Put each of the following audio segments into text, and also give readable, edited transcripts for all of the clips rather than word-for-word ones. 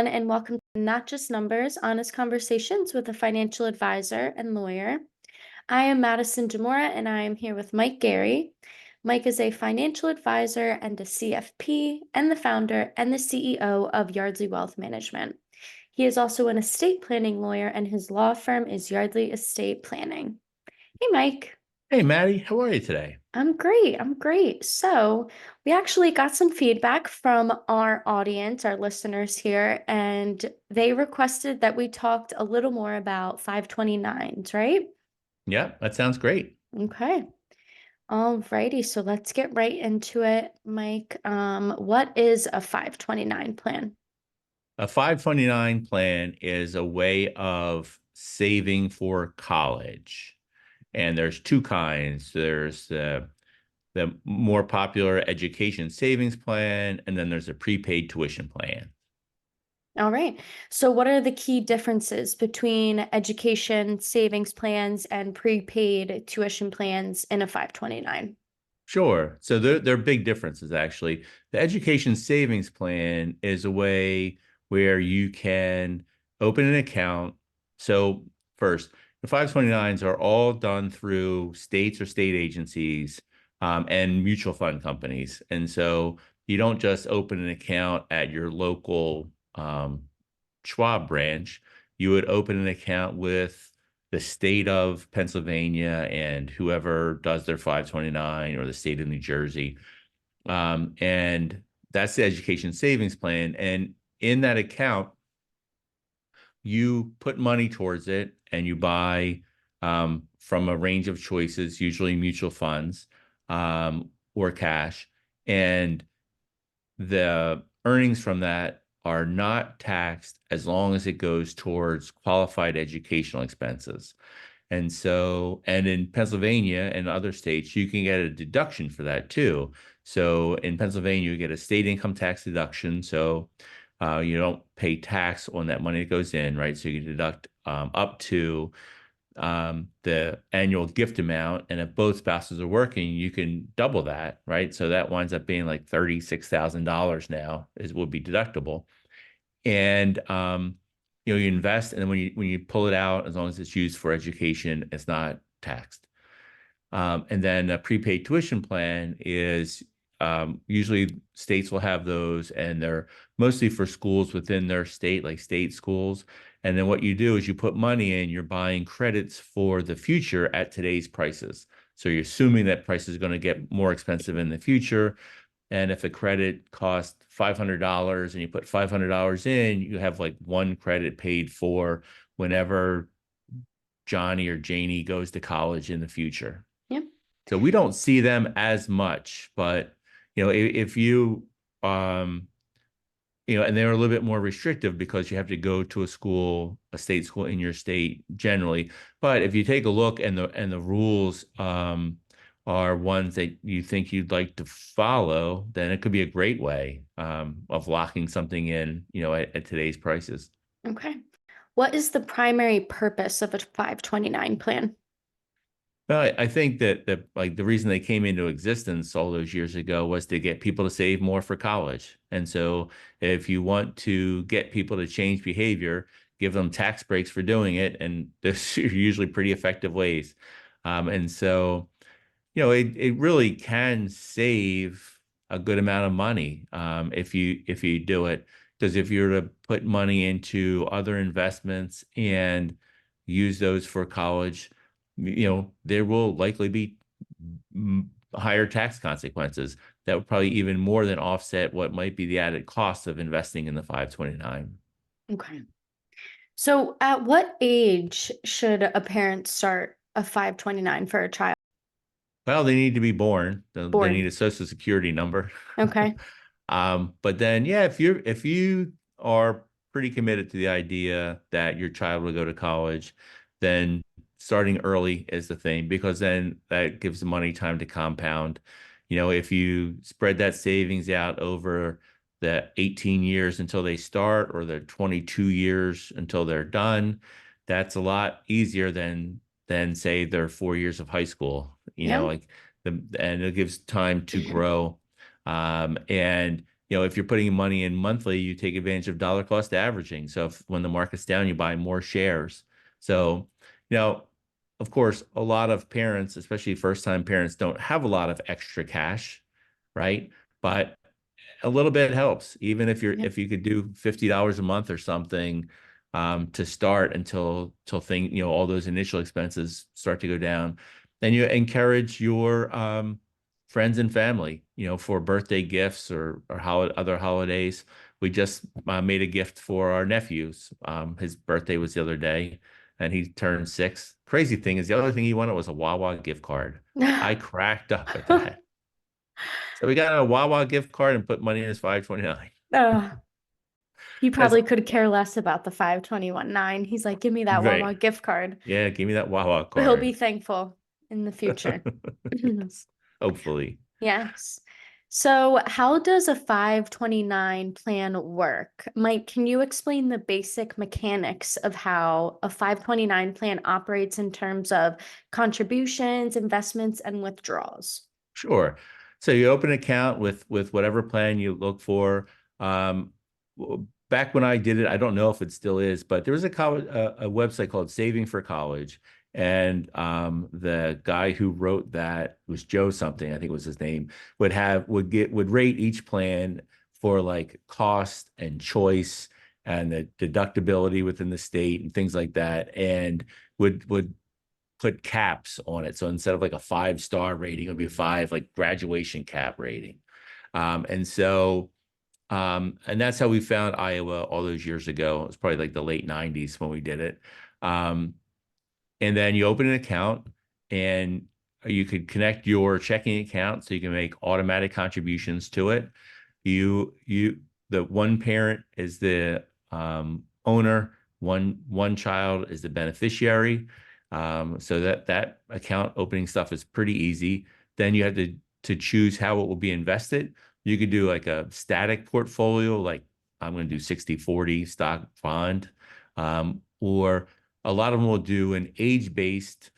everyone, and welcome to Not Just Numbers, Honest Conversations with a Financial Advisor and Lawyer. I am Madison Demora, and I am here with Mike Gary. Mike is a financial advisor and a CFP, and the founder and the CEO of Yardley Wealth Management. He is also an estate planning lawyer, and his law firm is Yardley Estate Planning. Hey, Mike. Hey, Maddie, how are you today? I'm great. I'm great. So, we actually got some feedback from our audience, our listeners here, and they requested that we talked a little more about 529s, right? Yeah, that sounds great. Okay. Alrighty. So let's get right into it, Mike. What is a 529 plan? A 529 plan is a way of saving for college. And there's two kinds. There's the more popular education savings plan, and then there's a prepaid tuition plan. All right. So what are the key differences between education savings plans and prepaid tuition plans in a 529? Sure. So there are big differences, actually. The education savings plan is a way where you can open an account. So first, the 529s are all done through states or state agencies and mutual fund companies. And so you don't just open an account at your local Schwab branch. You would open an account with the state of Pennsylvania and whoever does their 529 or the state of New Jersey. And that's the education savings plan. And in that account, you put money towards it and you buy from a range of choices, usually mutual funds or cash. And the earnings from that are not taxed as long as it goes towards qualified educational expenses. And in Pennsylvania and other states, you can get a deduction for that too. So in Pennsylvania, you get a state income tax deduction. So you don't pay tax on that money that goes in, right? So you can deduct up to the annual gift amount. And if both spouses are working, you can double that, right? So that winds up being like $36,000 now would be deductible. And you invest, and then when you pull it out, as long as it's used for education, it's not taxed. And then a prepaid tuition plan is usually states will have those, and they're mostly for schools within their state, like state schools. And then what you do is you put money in, you're buying credits for the future at today's prices. So you're assuming that price is going to get more expensive in the future. And if a credit costs $500 and you put $500 in, you have like one credit paid for whenever Johnny or Janie goes to college in the future. Yep. So we don't see them as much, but if you and they're a little bit more restrictive because you have to go to a state school in your state generally. But if you take a look and the rules are ones that you think you'd like to follow, then it could be a great way of locking something in, at today's prices. Okay. What is the primary purpose of a 529 plan? Well, I think that like the reason they came into existence all those years ago was to get people to save more for college. And so if you want to get people to change behavior, give them tax breaks for doing it. And there's usually pretty effective ways. And so, it really can save a good amount of money if you do it. Because if you were to put money into other investments and use those for college, there will likely be higher tax consequences that would probably even more than offset what might be the added cost of investing in the 529. Okay. So at what age should a parent start a 529 for a child Well, they need to be born. They born? need a social security number. Okay. But then, yeah, if you are pretty committed to the idea that your child will go to college, then starting early is the thing, because then that gives the money time to compound. If you spread that savings out over the 18 years until they start, or the 22 years until they're done, that's a lot easier than say their 4 years of high school. Yeah. And it gives time to grow. And if you're putting money in monthly, you take advantage of dollar cost averaging. So if when the market's down, you buy more shares. So, you know, of course, a lot of parents, especially first time parents, don't have a lot of extra cash, right? But a little bit helps, even Yeah. if you could do $50 a month or something to start until all those initial expenses start to go down. And you encourage your friends and family, for birthday gifts or other holidays. We just made a gift for our nephews. His birthday was the other day, and he turned 6. Crazy thing is, the other thing he wanted was a Wawa gift card. I cracked up at that. So we got a Wawa gift card and put money in his 529. Uh, he That's probably could care less about the 521.9. He's like, give me that right. Wawa gift card. Yeah, give me that Wawa He'll be card. thankful in the future. Yes, hopefully. Yes. So, how does a 529 plan work? Mike, can you explain the basic mechanics of how a 529 plan operates in terms of contributions, investments, and withdrawals? Sure. So you open an account with whatever plan you look for. Back when I did it, I don't know if it still is, but there was a website called Saving for College, and the guy who wrote that was Joe something, I think was his name, would rate each plan for like cost and choice and the deductibility within the state and things like that, and would put caps on it. So instead of like a 5-star rating, it would be 5 like graduation cap rating. And that's how we found Iowa all those years ago. It was probably like the late 90s when we did it. Um, and then you open an account and you could connect your checking account so you can make automatic contributions to it. The one parent is the owner, one child is the beneficiary. So that account opening stuff is pretty easy. Then you have to choose how it will be invested. You could do like a static portfolio, like I'm going to do 60/40 stock bond, or a lot of them will do an age-based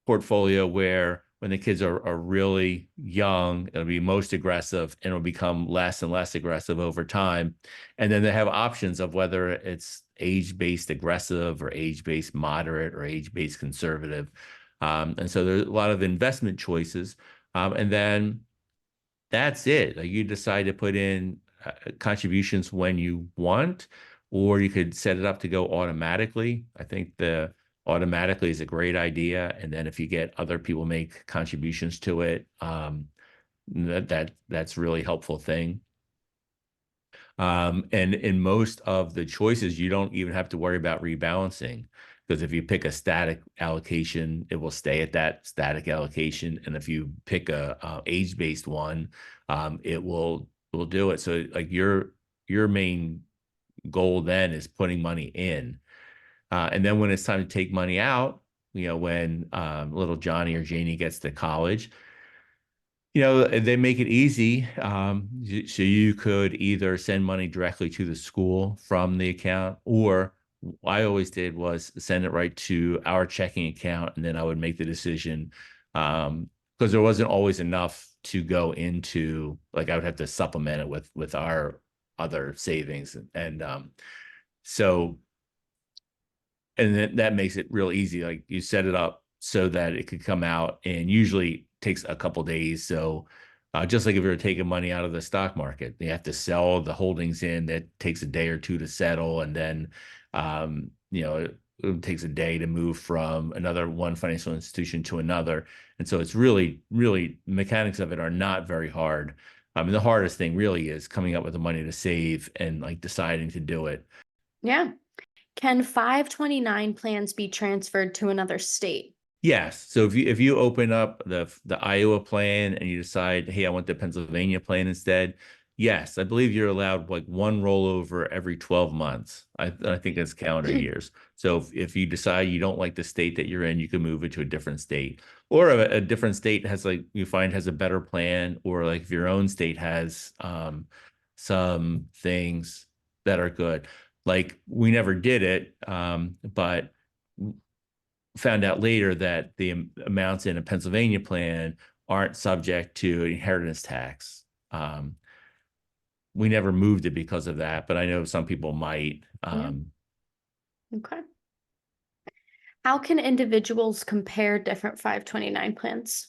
portfolio where when the kids are really young, it'll be most aggressive and it'll become less and less aggressive over time. And then they have options of whether it's age-based aggressive or age-based moderate or age-based conservative. And so there's a lot of investment choices. And then that's it. Like you decide to put in contributions when you want, or you could set it up to go automatically. I think the automatically is a great idea. And then if you get other people make contributions to it, that's really helpful thing. And in most of the choices, you don't even have to worry about rebalancing because if you pick a static allocation, it will stay at that static allocation. And if you pick a age-based one, it will do it. So like your main goal then is putting money in. And then when it's time to take money out, when little Johnny or Janie gets to college, they make it easy. So you could either send money directly to the school from the account, or I always did was send it right to our checking account, and then I would make the decision because there wasn't always enough to go into, like I would have to supplement it with our other savings, and so and then that makes it real easy. Like you set it up so that it could come out, and usually takes a couple days. So just like if you were taking money out of the stock market, you have to sell the holdings in. That takes a day or two to settle, and then it takes a day to move from one financial institution to another. And so it's really, really mechanics of it are not very hard. I mean, the hardest thing really is coming up with the money to save and like deciding to do it. Yeah. Can 529 plans be transferred to another state? Yes. So if you open up the Iowa plan and you decide, hey, I want the Pennsylvania plan instead, yes, I believe you're allowed like one rollover every 12 months. I think it's calendar years. So if you decide you don't like the state that you're in, you can move it to a different state. Or a different state has like you find has a better plan, or like if your own state has some things that are good. Like we never did it, but found out later that the amounts in a Pennsylvania plan aren't subject to inheritance tax. we never moved it because of that, but I know some people might. Yeah. Okay. How can individuals compare different 529 plans?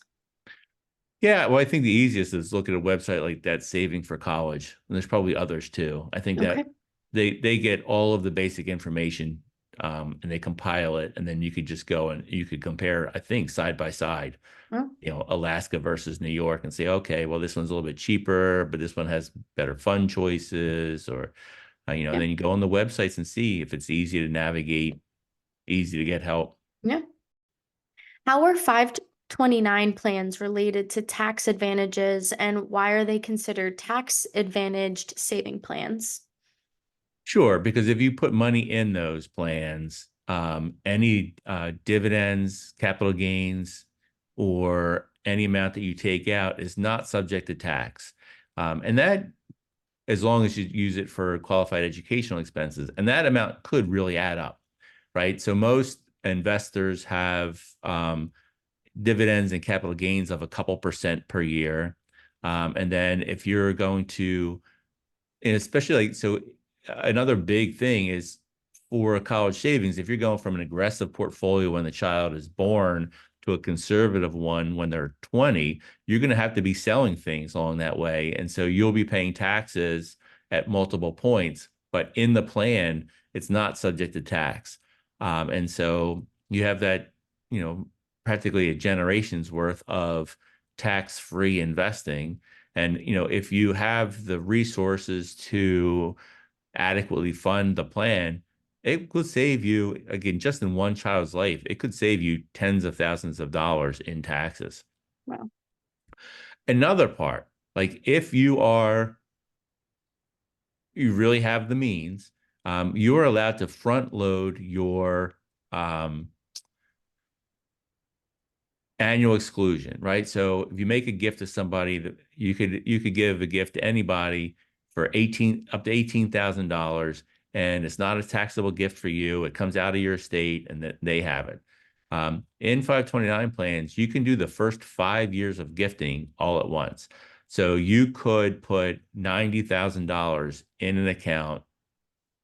Yeah, well, I think the easiest is look at a website like that, Saving for College, and there's probably others too. I think that Okay. they get all of the basic information, and they compile it, and then you could just go and you could compare, I think, side by side, Well, Alaska versus New York, and say, okay, well, this one's a little bit cheaper, but this one has better fun choices, or yeah. then you go on the websites and see if it's easy to navigate, easy to get help. Yeah. How are 529 plans related to tax advantages and why are they considered tax advantaged saving plans? Sure, because if you put money in those plans, any dividends, capital gains, or any amount that you take out is not subject to tax. And that, as long as you use it for qualified educational expenses, and that amount could really add up, right? So most investors have dividends and capital gains of a couple percent per year. And then if you're going to, and especially like, so another big thing is for college savings, if you're going from an aggressive portfolio when the child is born to a conservative one when they're 20, you're going to have to be selling things along that way. And so you'll be paying taxes at multiple points, but in the plan, it's not subject to tax. And so you have that, practically a generation's worth of tax-free investing. And, if you have the resources to adequately fund the plan, it could save you, again, just in one child's life, it could save you tens of thousands of dollars in taxes. Wow. Another part, like if you really have the means, you are allowed to front load your um, annual exclusion, right? So if you make a gift to somebody, that you could give a gift to anybody for 18 up to $18,000, and it's not a taxable gift for you. It comes out of your estate, and that they have it. In 529 plans, you can do the first 5 years of gifting all at once. So you could put $90,000 in an account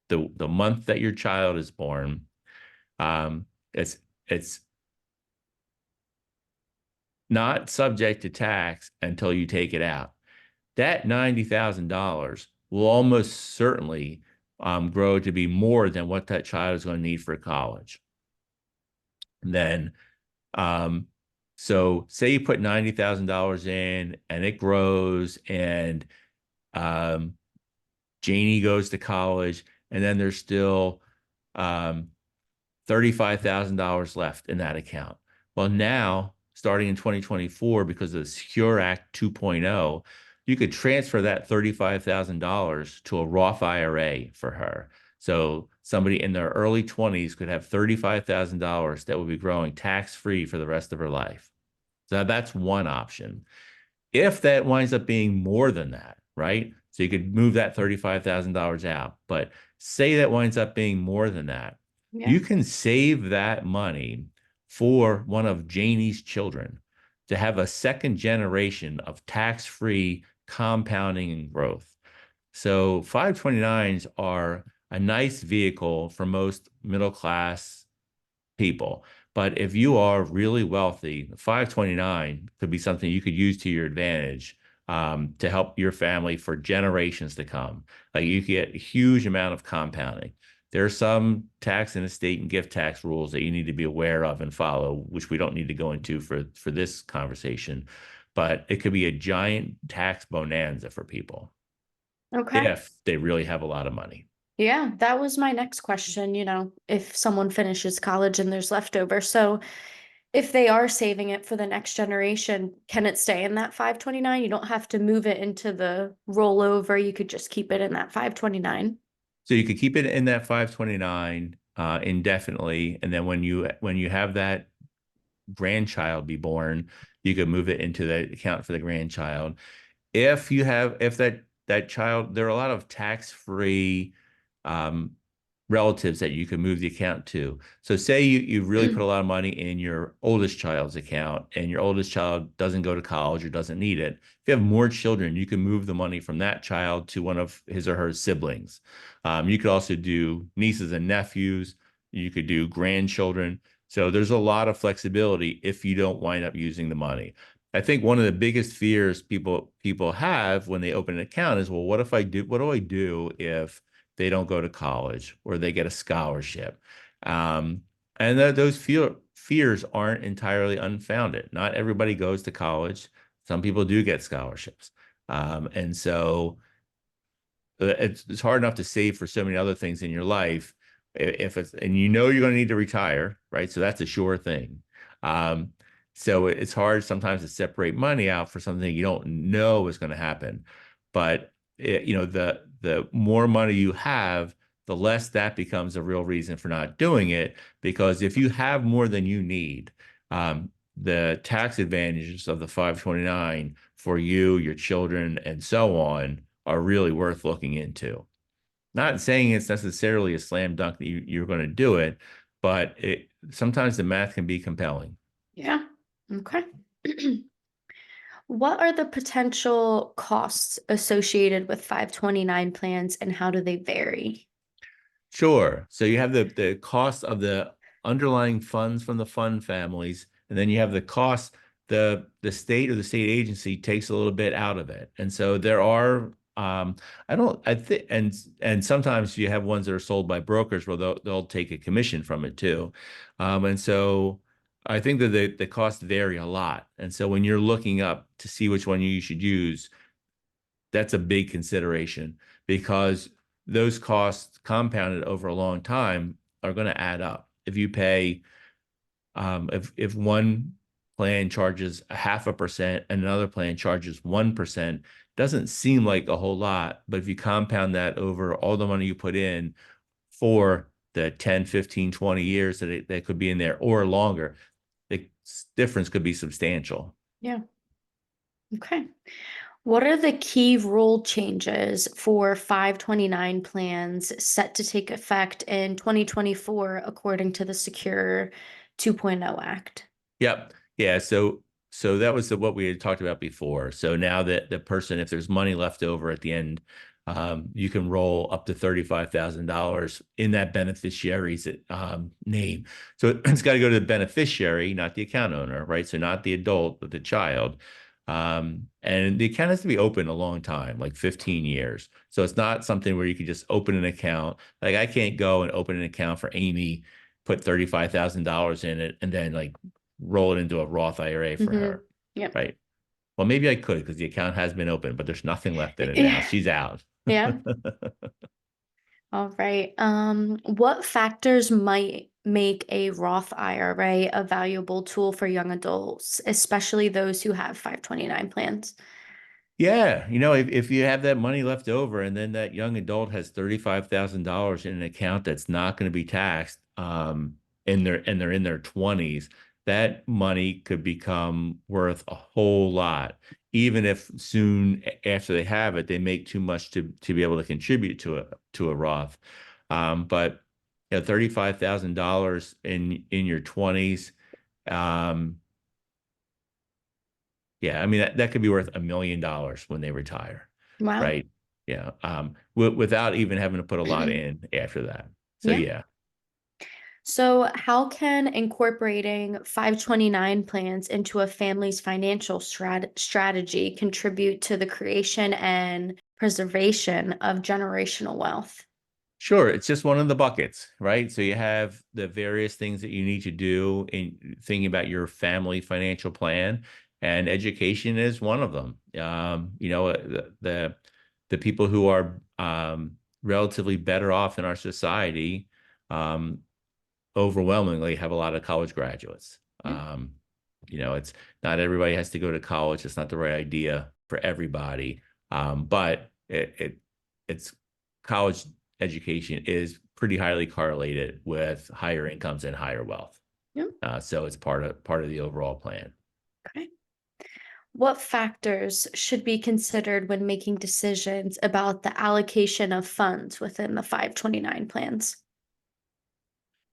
the month that your child is born. Um, it's not subject to tax until you take it out. That $90,000 will almost certainly grow to be more than what that child is going to need for college. And then, um, so say you put $90,000 in and it grows, and um, Janie goes to college, and then there's still um, $35,000 left in that account. Well, now, starting in 2024, because of the Secure Act 2.0, you could transfer that $35,000 to a Roth IRA for her. So somebody in their early 20s could have $35,000 that would be growing tax-free for the rest of her life. So that's one option. If that winds up being more than that, right? So you could move that $35,000 out. But say that winds up being more than that, Yeah. you can save that money for one of Janie's children to have a second generation of tax-free compounding and growth. So 529s are a nice vehicle for most middle class people. But if you are really wealthy, 529 could be something you could use to your advantage, to help your family for generations to come. Like you get a huge amount of compounding. There are some tax and estate and gift tax rules that you need to be aware of and follow, which we don't need to go into for this conversation. But it could be a giant tax bonanza for people Okay. if they really have a lot of money. Yeah, that was my next question, if someone finishes college and there's leftover. So if they are saving it for the next generation, can it stay in that 529? You don't have to move it into the rollover. You could just keep it in that 529. So you could keep it in that 529 indefinitely, and then when you have that grandchild be born, you could move it into the account for the grandchild. If that child, there are a lot of tax-free relatives that you can move the account to. So say you really put a lot of money in your oldest child's account and your oldest child doesn't go to college or doesn't need it. If you have more children, you can move the money from that child to one of his or her siblings. You could also do nieces and nephews. You could do grandchildren. So there's a lot of flexibility if you don't wind up using the money. I think one of the biggest fears people have when they open an account is, well, what if I do? What do I do if they don't go to college or they get a scholarship? Um, and those fears aren't entirely unfounded. Not everybody goes to college. Some people do get scholarships. And so it's hard enough to save for so many other things in your life if it's and you know you're going to need to retire, right? So that's a sure thing. Um, so it's hard sometimes to separate money out for something you don't know is going to happen. But the more money you have, the less that becomes a real reason for not doing it. Because if you have more than you need, the tax advantages of the 529 for you, your children, and so on are really worth looking into. Not saying it's necessarily a slam dunk that you're going to do it, but sometimes the math can be compelling. Yeah. Okay. What are the potential costs associated with 529 plans and how do they vary? Sure. So you have the cost of the underlying funds from the fund families, and then you have the cost the state or the state agency takes a little bit out of it. And so there are I think and sometimes you have ones that are sold by brokers where they'll take a commission from it too. And so I think that the costs vary a lot. And so when you're looking up to see which one you should use, that's a big consideration because those costs compounded over a long time are going to add up. If you pay, if one plan charges 0.5% and another plan charges 1%, doesn't seem like a whole lot. But if you compound that over all the money you put in for the 10, 15, 20 years that could be in there or longer, the difference could be substantial. Yeah. Okay. What are the key rule changes for 529 plans set to take effect in 2024 according to the Secure 2.0 Act? Yep. Yeah. So that was what we had talked about before. So now that the person, if there's money left over at the end, you can roll up to $35,000 in that beneficiary's name. So it's got to go to the beneficiary, not the account owner, right? So not the adult, but the child. And the account has to be open a long time, like 15 years. So it's not something where you could just open an account. Like I can't go and open an account for Amy, put $35,000 in it, and then like roll it into a Roth IRA for Mm-hmm. her, Yep. right? Well, maybe I could because the account has been open, but there's nothing left in it now. Yeah. She's out. Yeah. All right. What factors might make a Roth IRA a valuable tool for young adults, especially those who have 529 plans? Yeah, if you have that money left over and then that young adult has $35,000 in an account that's not going to be taxed, and they're in their 20s, that money could become worth a whole lot, even if soon after they have it, they make too much to be able to contribute to a Roth. But $35,000 in your 20s, um, yeah, I mean that could be worth $1 million when they retire, Wow. right? Yeah, without even having to put a lot in after that. So Yeah. yeah, So, how can incorporating 529 plans into a family's financial strategy contribute to the creation and preservation of generational wealth? sure. It's just one of the buckets, right? So you have the various things that you need to do in thinking about your family financial plan, and education is one of them. The people who are relatively better off in our society, um, overwhelmingly have a lot of college graduates. Yeah. It's not everybody has to go to college. It's not the right idea for everybody. But it's college education is pretty highly correlated with higher incomes and higher wealth. Yeah. So it's part of the overall plan. Okay. What factors should be considered when making decisions about the allocation of funds within the 529 plans?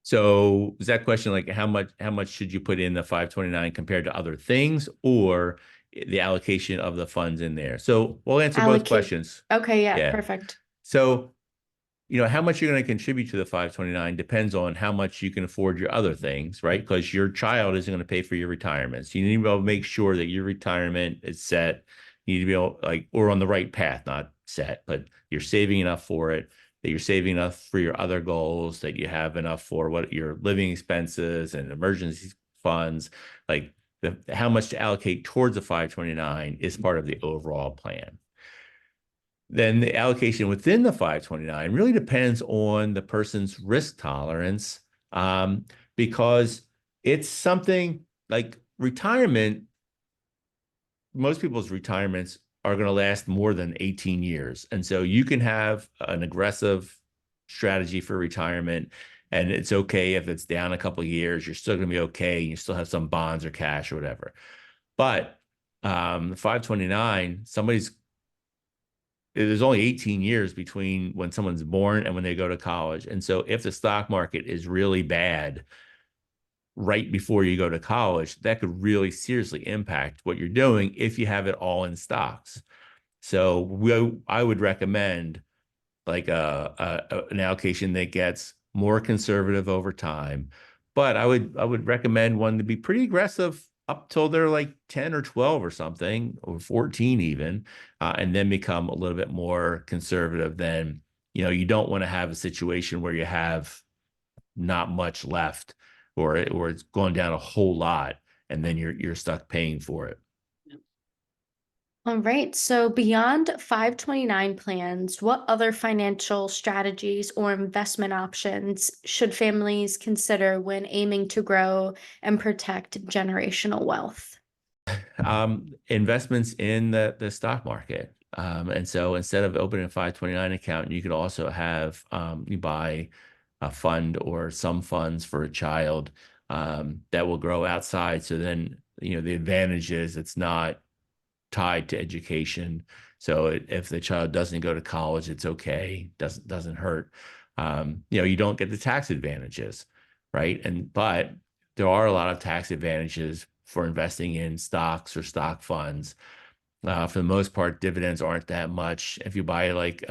So is that question like how much should you put in the 529 compared to other things, or the allocation of the funds in there? So we'll answer both Allocate. questions. Okay, yeah, Yeah. perfect. So how much you're going to contribute to the 529 depends on how much you can afford your other things, right? Because your child isn't going to pay for your retirement. So you need to be able to make sure that your retirement is set. You need to be able, like, or on the right path, not set, but you're saving enough for it, that you're saving enough for your other goals, that you have enough for what your living expenses and emergency funds, like how much to allocate towards the 529 is part of the overall plan. Then the allocation within the 529 really depends on the person's risk tolerance, um, because it's something like retirement. Most people's retirements are going to last more than 18 years. And so you can have an aggressive strategy for retirement, and it's okay if it's down a couple of years, you're still going to be okay. You still have some bonds or cash or whatever. But the 529, there's only 18 years between when someone's born and when they go to college. And so if the stock market is really bad right before you go to college, that could really seriously impact what you're doing if you have it all in stocks. So I would recommend like an allocation that gets more conservative over time. But I would recommend one to be pretty aggressive up till they're like 10 or 12 or something, or 14 even, and then become a little bit more conservative. Then, you don't want to have a situation where you have not much left, or it's going down a whole lot, and then you're stuck paying for it. All right. So beyond 529 plans, what other financial strategies or investment options should families consider when aiming to grow and protect generational wealth? Investments in the stock market. And so instead of opening a 529 account, you could also have you buy a fund or some funds for a child that will grow outside. So then, the advantage is it's not tied to education. So if the child doesn't go to college, it's okay. Doesn't hurt. You don't get the tax advantages, right? But there are a lot of tax advantages for investing in stocks or stock funds. For the most part, dividends aren't that much. If you buy like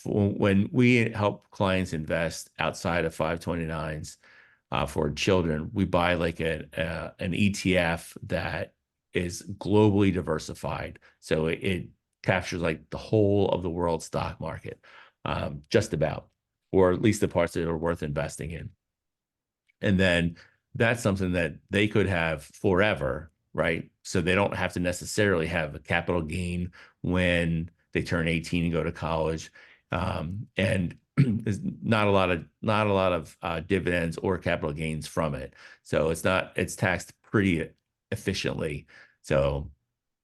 when we help clients invest outside of 529s, for children, we buy like an ETF that is globally diversified. So it captures like the whole of the world stock market, just about, or at least the parts that are worth investing in. And then that's something that they could have forever, right? So they don't have to necessarily have a capital gain when they turn 18 and go to college. And there's not a lot of dividends or capital gains from it. So it's taxed pretty efficiently. So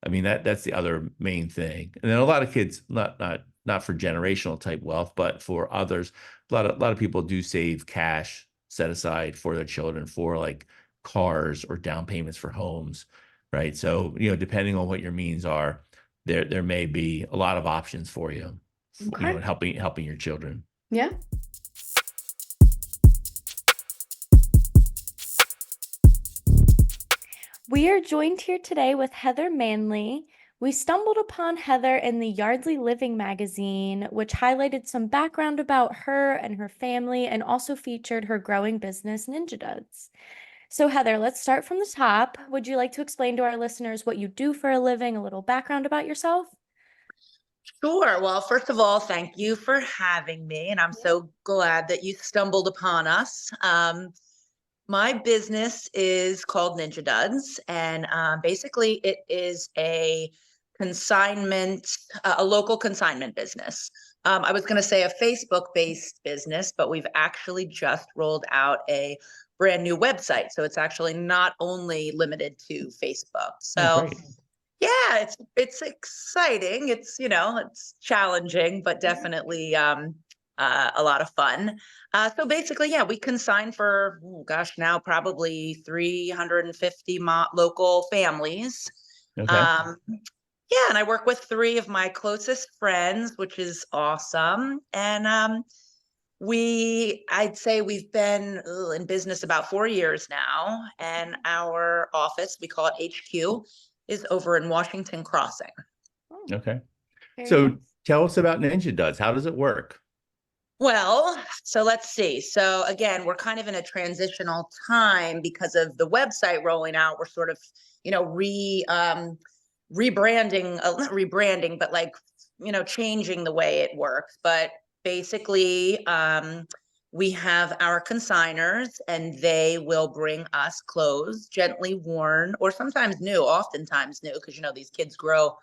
I mean that's the other main thing. And then a lot of kids, not for generational type wealth, but for others, a lot of people do save cash set aside for their children for like cars or down payments for homes, right? So, depending on what your means are, there may be a lot of options for you, Okay. in helping your children. Yeah. We are joined here today with Heather Manley. We stumbled upon Heather in the Yardley Living magazine, which highlighted some background about her and her family and also featured her growing business, Ninja Duds. So, Heather, let's start from the top. Would you like to explain to our listeners what you do for a living, a little background about yourself? Sure. Well, first of all, thank you for having me. And I'm Yeah. so glad that you stumbled upon us. My business is called Ninja Duds. And basically, it is a local consignment business. I was going to say a Facebook based business, but we've actually just rolled out a brand new website. So it's actually not only limited to Facebook. Oh, So great. yeah, it's exciting. It's challenging, but Yeah. definitely a lot of fun. So basically, yeah, we consign for gosh, now probably 350 local families. Okay. Um, yeah, and I work with three of my closest friends, which is awesome. And I'd say we've been in business about 4 years now, and our office, we call it HQ, is over in Washington Crossing. Oh, Okay. very So nice. tell us about Ninja Duds. How does it work? Well, so let's see. So again, we're kind of in a transitional time because of the website rolling out. We're sort of, rebranding, not rebranding, but like, changing the way it works. But basically, we have our consigners and they will bring us clothes, gently worn or sometimes new, oftentimes new, because these kids grow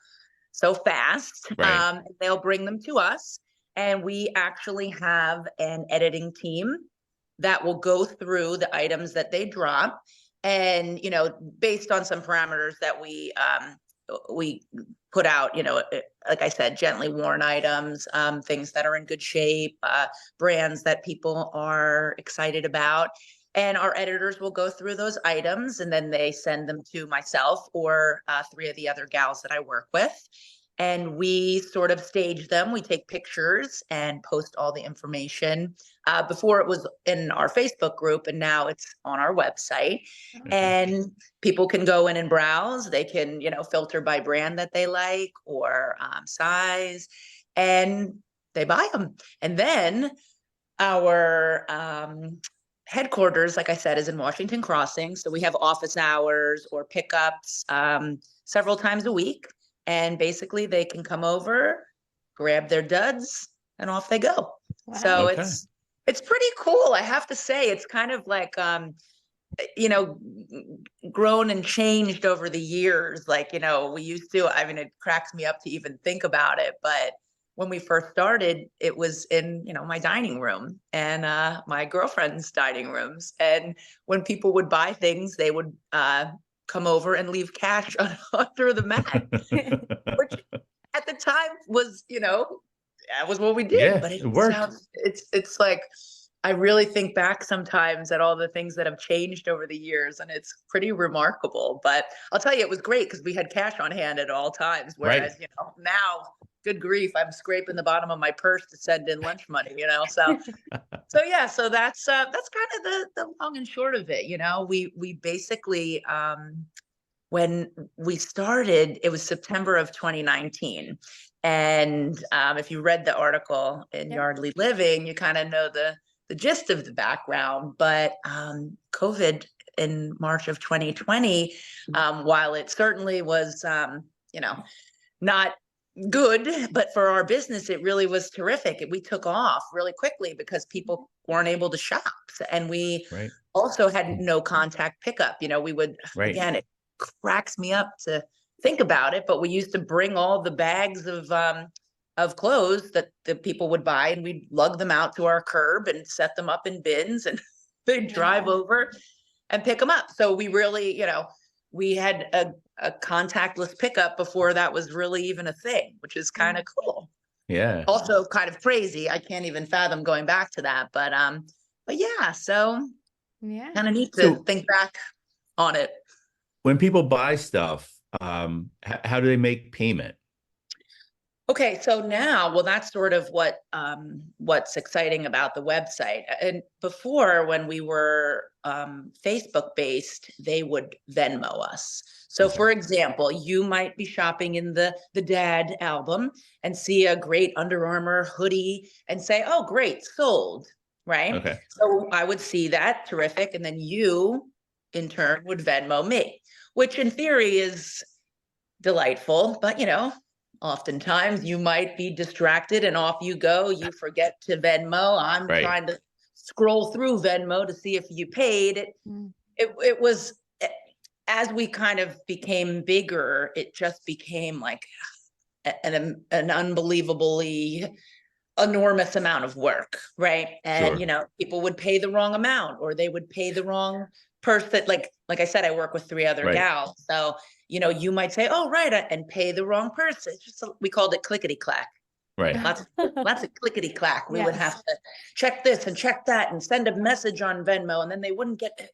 so fast. Right. They'll bring them to us, and we actually have an editing team that will go through the items that they drop, and based on some parameters that we put out, like I said, gently worn items, things that are in good shape, brands that people are excited about. And our editors will go through those items and then they send them to myself or three of the other gals that I work with. And we sort of stage them. We take pictures and post all the information. Before it was in our Facebook group, and now it's on our website. Okay. And people can go in and browse. They can, filter by brand that they like or size, and they buy them. And then our headquarters, like I said, is in Washington Crossing. So we have office hours or pickups several times a week. And basically they can come over, grab their duds, and off they go. Wow. So Okay. it's pretty cool. I have to say, it's kind of like, grown and changed over the years. Like, we used to, I mean, it cracks me up to even think about it. But when we first started, it was in, my dining room and my girlfriend's dining rooms. And when people would buy things, they would come over and leave cash under the mat, which at the time was, that was what we did. Yeah, But it worked. it's like, I really think back sometimes at all the things that have changed over the years, and it's pretty remarkable. But I'll tell you, it was great because we had cash on hand at all times. Right. Whereas, now, good grief, I'm scraping the bottom of my purse to send in lunch money, So yeah, so that's kind of the long and short of it. We basically when we started, it was September of 2019. And if you read the article in Yep. Yardley Living, you kind of know the gist of the background. But COVID in March of 2020, while it certainly was, not good, but for our business, it really was terrific. We took off really quickly because people weren't able to shop. And we Right. also had no contact pickup. We would, Right. again, it cracks me up to think about it, but we used to bring all the bags of clothes that the people would buy, and we'd lug them out to our curb and set them up in bins, and they'd drive Wow. over and pick them up. So we really, we had a contactless pickup before that was really even a thing, which is kind of cool. Yeah. Also kind of crazy. I can't even fathom going back to that, but yeah, so Yeah. kind of neat to So think back on it. when people buy stuff, how do they make payment? Okay, so now, well, that's sort of what's exciting about the website. And before, when we were Facebook based, they would Venmo us. So, for example, you might be shopping in the Dad album and see a great Under Armour hoodie and say, "Oh, great, sold!" Right? Okay. So I would see that, terrific, and then you, in turn, would Venmo me, which in theory is delightful, but oftentimes you might be distracted and off you go. You forget to Venmo. I'm Right. trying to scroll through Venmo to see if you paid it. Mm. It was, as we kind of became bigger, it just became like an unbelievably enormous amount of work, right? And Sure. people would pay the wrong amount, or they would pay the wrong person. Like I said, I work with three other Right. gals, so you might say, "Oh, right," and pay the wrong person. It's just we called it clickety clack. Right. Lots of clickety clack. We would Yes. have to check this and check that and send a message on Venmo, and then they wouldn't get.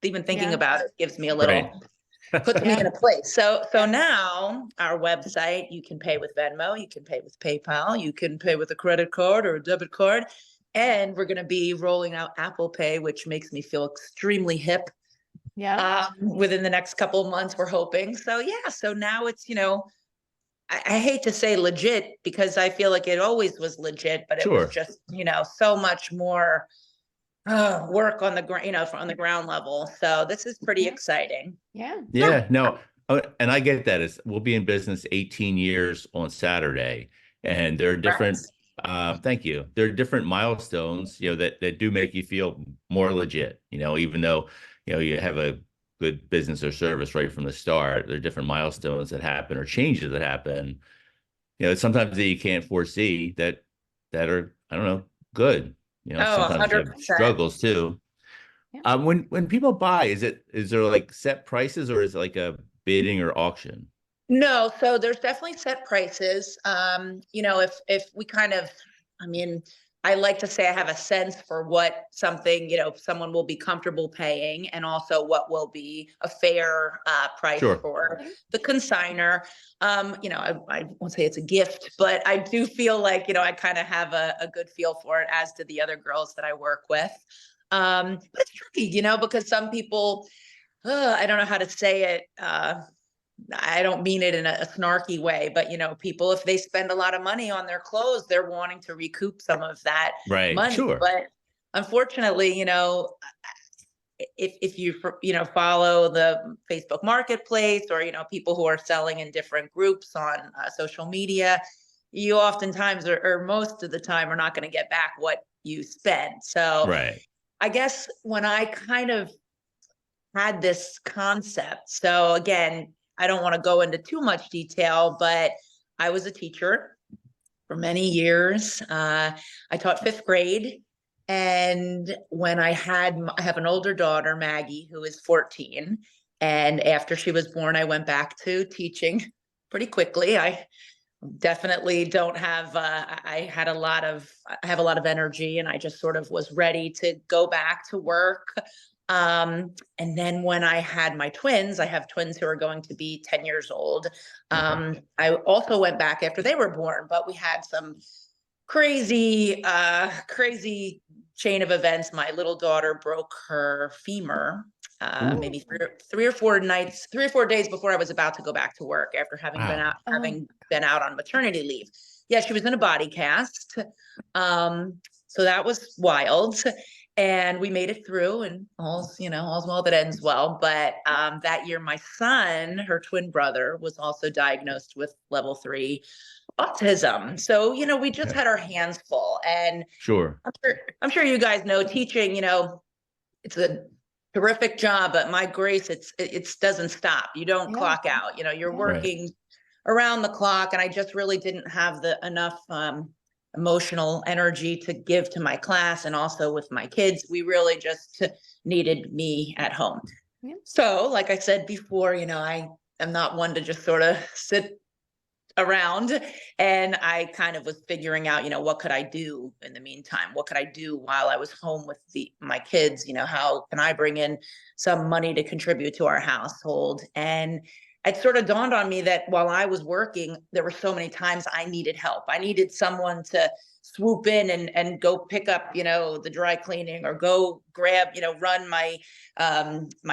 Even thinking Yeah. about it gives me a little. Right. Puts me Yeah. in a place. So Yeah. now our website, you can pay with Venmo, you can pay with PayPal, you can pay with a credit card or a debit card. And we're going to be rolling out Apple Pay, which makes me feel extremely hip. Yeah. Within the next couple of months, we're hoping. So yeah, so now it's, I hate to say legit because I feel like it always was legit, but it was Sure. just, so much more work on the ground, on the ground level. So this is pretty exciting. Yeah. Yeah, no, and I get that. We'll be in business 18 years on Saturday, and there are different. Congrats. Thank you. There are different milestones, that do make you feel more legit. Even though you have a good business or service right from the start, there are different milestones that happen or changes that happen. Sometimes that you can't foresee that are, I don't know, good. Oh, Sometimes you have 100%. struggles too. Yeah. When people buy, is there like set prices or is it like a bidding or auction? No, so there's definitely set prices. If we kind of, I mean, I like to say I have a sense for what something, someone will be comfortable paying and also what will be a fair price Sure. for the consigner. I won't say it's a gift, but I do feel like, I kind of have a good feel for it, as do the other girls that I work with. But it's tricky, because some people, I don't know how to say it. I don't mean it in a snarky way, but people, if they spend a lot of money on their clothes, they're wanting to recoup some of that Right. money. Sure. But unfortunately, if you follow the Facebook marketplace or people who are selling in different groups on social media, you oftentimes or most of the time are not going to get back what you spend. So Right. I guess when I kind of had this concept. So again, I don't want to go into too much detail, but I was a teacher for many years. I taught fifth grade. And when I have an older daughter, Maggie, who is 14. And after she was born, I went back to teaching pretty quickly. I definitely don't have, I have a lot of energy and I just sort of was ready to go back to work. And then when I had my twins, I have twins who are going to be 10 years old. Okay. I also went back after they were born, but we had some crazy chain of events. My little daughter broke her femur, Ooh, maybe three or four nights, 3 or 4 days before I was about to go back to work after wow. having been out on maternity leave. Yeah, she was in a body cast. So that was wild. And we made it through and all's well that ends well. But that year, my son, her twin brother, was also diagnosed with level 3 autism. So, we just Okay. had our hands full. And Sure. I'm sure you guys know teaching, it's a terrific job, but my grace, it doesn't stop. You don't Yeah. clock out, you're Yeah. working around the clock. And I just really didn't have the enough emotional energy to give to my class. And also with my kids, we really just needed me at home. Yeah. So, like I said before, I am not one to just sort of sit around, and I kind of was figuring out, what could I do in the meantime? What could I do while I was home with my kids? How can I bring in some money to contribute to our household? And it sort of dawned on me that while I was working, there were so many times I needed help. I needed someone to swoop in and go pick up, the dry cleaning, or go grab, run my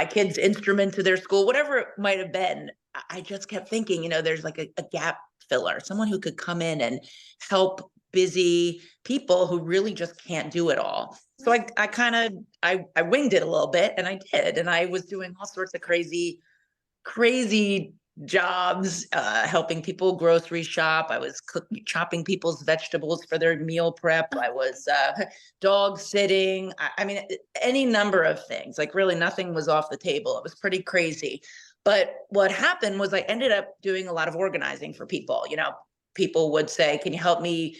kids' instrument to their school, whatever it might have been. I just kept thinking, there's like a gap filler, someone who could come in and help busy people who really just can't do it all. So I kind of I winged it a little bit, and I did, and I was doing all sorts of crazy jobs, helping people grocery shop. I was chopping people's vegetables for their meal prep. I was dog sitting. I mean, any number of things. Like really, nothing was off the table. It was pretty crazy. But what happened was I ended up doing a lot of organizing for people. People would say, "Can you help me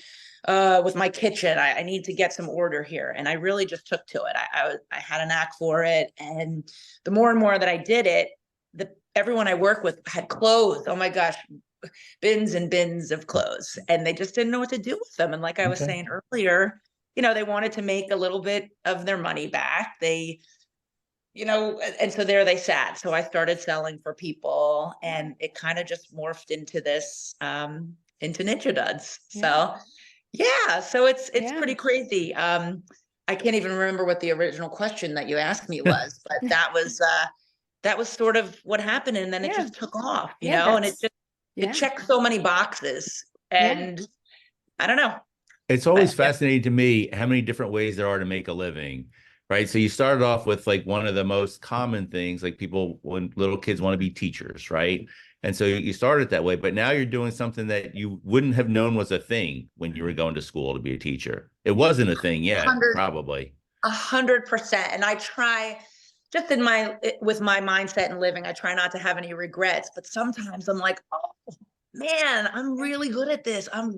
with my kitchen? I need to get some order here." And I really just took to it. I had a knack for it, and the more and more that I did it, everyone I work with had clothes. Oh my gosh, bins and bins of clothes, and they just didn't know what to do with them. And like I was Okay. saying earlier, they wanted to make a little bit of their money back. And so there they sat. So I started selling for people, and it kind of just morphed into this, into Ninja Duds. Yeah. So Yeah, so it's Yeah. pretty crazy. I can't even remember what the original question that you asked me was, but that was sort of what happened, and then it Yeah. just took off, Yeah, and it that's just it yeah. checked so many boxes, Yeah. and I don't know, It's but always yeah, fascinating to me how many different ways there are to make a living, right? So you started off with like one of the most common things, like people when little kids want to be teachers, right? And so you started that way, but now you're doing something that you wouldn't have known was a thing when you were going to school to be a teacher. It wasn't a thing yet, 100 probably. 100%. And I try just with my mindset and living, I try not to have any regrets, but sometimes I'm like, oh man, I'm really good at this. I'm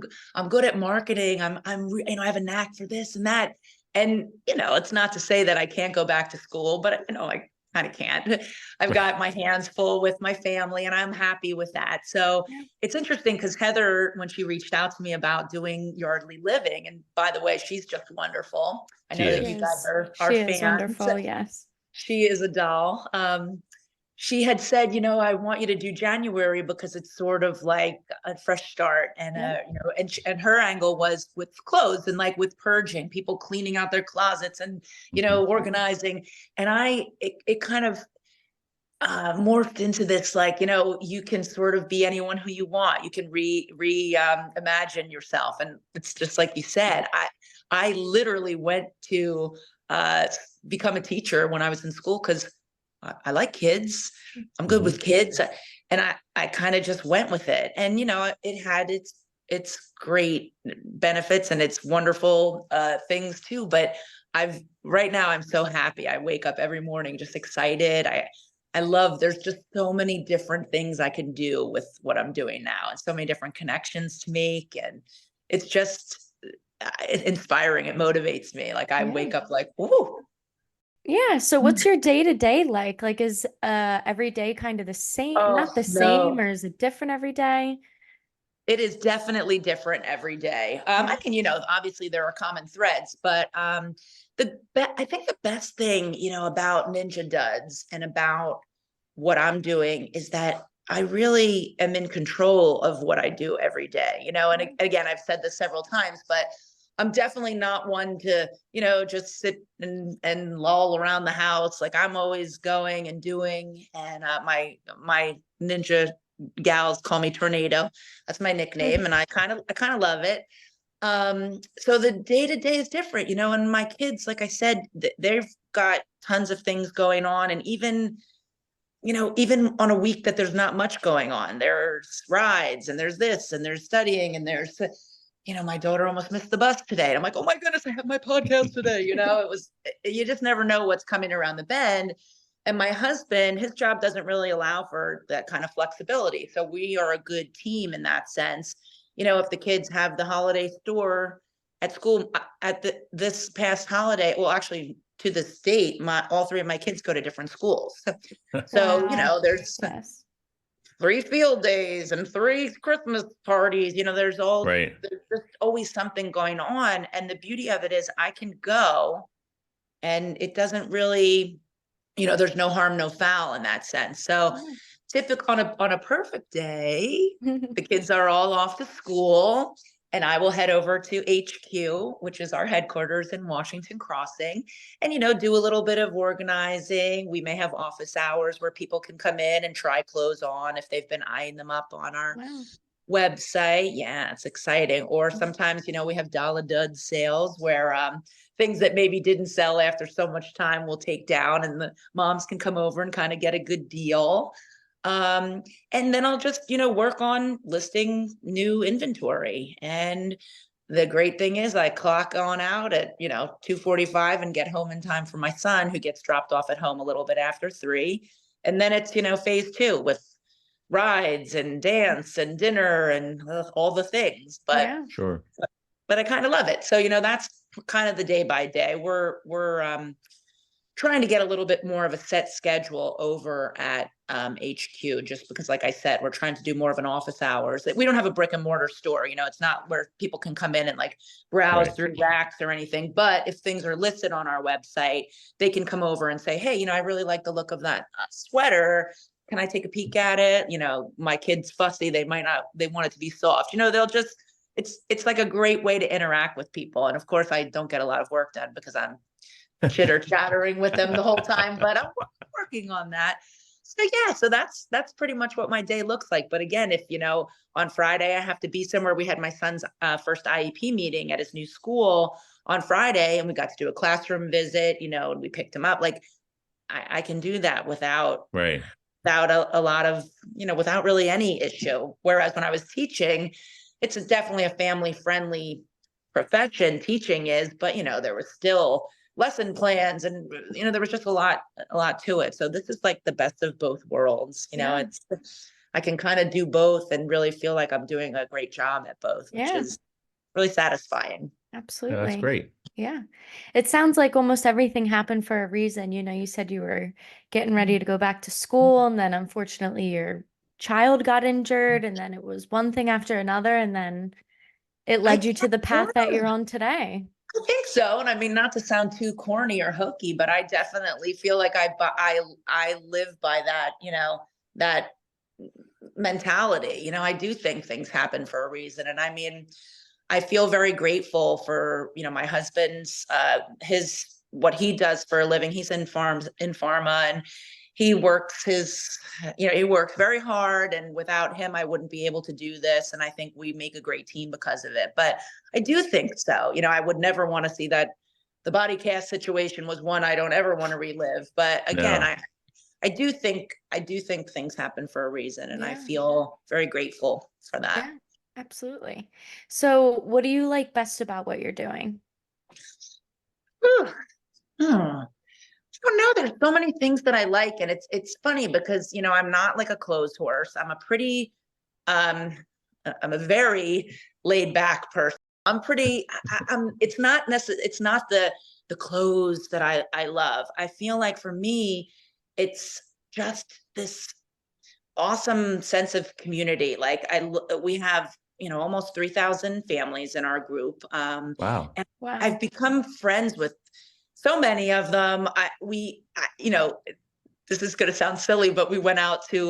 good at marketing. I have a knack for this and that. And, it's not to say that I can't go back to school, but I kind of can't. I've got my hands full with my family and I'm happy with that. So Yeah. it's interesting because Heather, when she reached out to me about doing Yardley Living, and by the way, she's just wonderful. I She know that She you is. guys is. are She is fans. wonderful. Yes. She is a doll. She had said, I want you to do January because it's sort of like a fresh start. And, Yeah. and her angle was with clothes and like with purging, people cleaning out their closets and, Mhm. organizing. And it kind of morphed into this, like, you can sort of be anyone who you want. You can imagine yourself. And it's just like you said, I literally went to uh, become a teacher when I was in school because I like kids. I'm good Mhm. with kids. And I kind of just went with it. And, it had its great benefits and its wonderful things too. But right now I'm so happy. I wake up every morning just excited. I love, there's just so many different things I can do with what I'm doing now and so many different connections to make. And it's just inspiring. It motivates me. Like I Yeah. wake up like, whoo. Yeah. So what's your day to day like? Like, is every day kind of the same, not Oh, the same, no. or is it different every day? It is definitely different every day. Yeah. I can, obviously there are common threads, but I think the best thing, about Ninja Duds and about what I'm doing is that I really am in control of what I do every day, and again, I've said this several times, but I'm definitely not one to, just sit and loll around the house. Like I'm always going and doing, and my ninja gals call me Tornado. That's my nickname, and I kind of love it. So the day to day is different, and my kids, like I said, they've got tons of things going on, and even on a week that there's not much going on, there's rides and there's this and there's studying and there's my daughter almost missed the bus today. And I'm like, oh my goodness, I have my podcast today. You just never know what's coming around the bend. And my husband, his job doesn't really allow for that kind of flexibility. So we are a good team in that sense. If the kids have the holiday store at school this past holiday, well, actually to this date, all three of my kids go to different schools. So, Wow. there's Yes. 3 field days and 3 Christmas parties, Right. there's just always something going on. And the beauty of it is I can go and it doesn't really, there's no harm, no foul in that sense. So typical on a perfect day, the kids are all off to school and I will head over to HQ, which is our headquarters in Washington Crossing, and do a little bit of organizing. We may have office hours where people can come in and try clothes on if they've been eyeing them up on our Wow. website. Yeah, it's exciting. Or sometimes, we have dollar dud sales where things that maybe didn't sell after so much time will take down and the moms can come over and kind of get a good deal. And then I'll just, work on listing new inventory. And the great thing is I clock on out at, 2:45 and get home in time for my son who gets dropped off at home a little bit after 3. And then it's, phase 2 with rides and dance and dinner and all the things. But Yeah. Sure. I kind of love it. So, that's kind of the day by day. We're trying to get a little bit more of a set schedule over at HQ, just because, like I said, we're trying to do more of an office hours. We don't have a brick and mortar store, it's not where people can come in and like browse Right. through racks or anything. But if things are listed on our website, they can come over and say, hey, I really like the look of that sweater. Can I take a peek at it? My kid's fussy. They might not, they want it to be soft. They'll just it's like a great way to interact with people. And of course, I don't get a lot of work done because I'm chitter chattering with them the whole time, but I'm working on that. So yeah, so that's pretty much what my day looks like. But again, if on Friday I have to be somewhere, we had my son's first IEP meeting at his new school on Friday, and we got to do a classroom visit, and we picked him up. Like I can do that without Right. a lot of, without really any issue. Whereas when I was teaching, it's definitely a family friendly profession, teaching is, but there was still lesson plans and there was just a lot to it. So this is like the best of both worlds. Yeah. I can kind of do both and really feel like I'm doing a great job at both, which Yeah. is really satisfying. Yeah, Absolutely. that's great. Yeah. It sounds like almost everything happened for a reason. You said you were getting ready to go back to school, and then unfortunately your child got injured, and then it was one thing after another, and then it led you to the path that you're on today. I think so. And I mean, not to sound too corny or hokey, but I definitely feel like I live by that, that mentality. I do think things happen for a reason. And I mean, I feel very grateful for, my husband's what he does for a living. He's in pharma, and he works he works very hard, and without him I wouldn't be able to do this, and I think we make a great team because of it. But I do think so. I would never want to see that the body cast situation was one I don't ever want to relive. But again, No. I do think things happen for a reason, and I Yeah. feel very grateful for that. Yeah, absolutely. So what do you like best about what you're doing? Whew. Hmm. I don't know. There's so many things that I like, and it's funny because I'm not like a clothes horse. Um I'm a very laid back person. I'm pretty. I'm. It's not necessarily. It's not the clothes that I love. I feel like for me, it's just this awesome sense of community. Like we have almost 3,000 families in our group, Wow. and Wow. I've become friends with so many of them. This is going to sound silly, but we went out to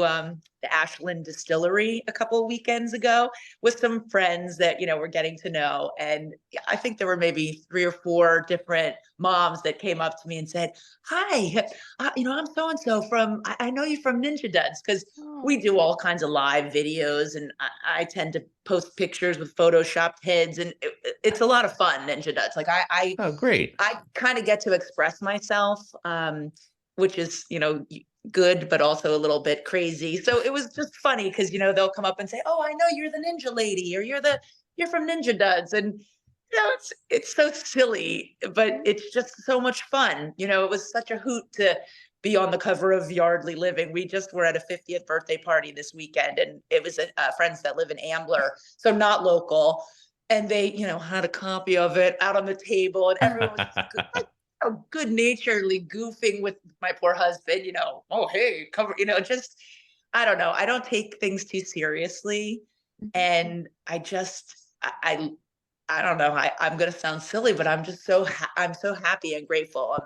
the Ashland Distillery a couple of weekends ago with some friends that we're getting to know, and I think there were maybe 3 or 4 different moms that came up to me and said, "Hi, I'm so and so from. I know you from Ninja Duds because we Oh, do all kinds of live videos, and I tend to post pictures with photoshopped heads, and it's a lot of fun. Ninja Duds, like Oh, great. I kind of get to express myself, which is, good, but also a little bit crazy. So it was just funny because, they'll come up and say, "Oh, I know you're the ninja lady," or you're from Ninja Duds. And, it's so silly, but yeah. it's just so much fun. It was such a hoot to be on the cover of Yardly Living. We just were at a 50th birthday party this weekend, and it was friends that live in Ambler, so not local. And they, had a copy of it out on the table, and everyone was just good naturedly goofing with my poor husband, "Oh, hey, cover," just, I don't know. I don't take things too seriously. Mhm. And I don't know. I'm going to sound silly, but I'm just I'm so happy and grateful.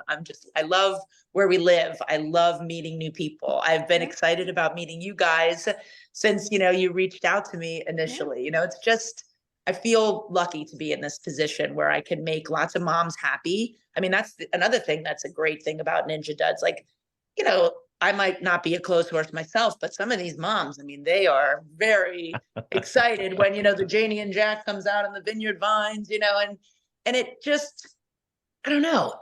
I love where we live. I love meeting new people. I've been Yeah. excited about meeting you guys since, you reached out to me Yeah. initially. It's just, I feel lucky to be in this position where I can make lots of moms happy. I mean, that's another thing that's a great thing about Ninja Duds. Like, I might not be a clothes horse myself, but some of these moms, I mean, they are very excited when, the Janie and Jack comes out in the vineyard vines, and it just, I don't know.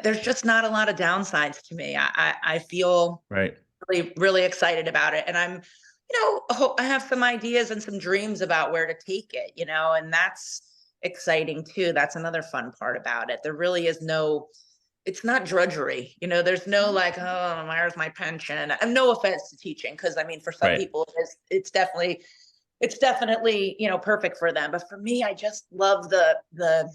There's just not a lot of downsides to me. I feel Right. really, really excited about it. And I'm, I have some ideas and some dreams about where to take it, and that's exciting too. That's another fun part about it. There really is it's not drudgery. There's no like, "Oh, where's my pension?" And no offense to teaching, because I mean, for some Right. people, it's definitely, perfect for them. But for me, I just love the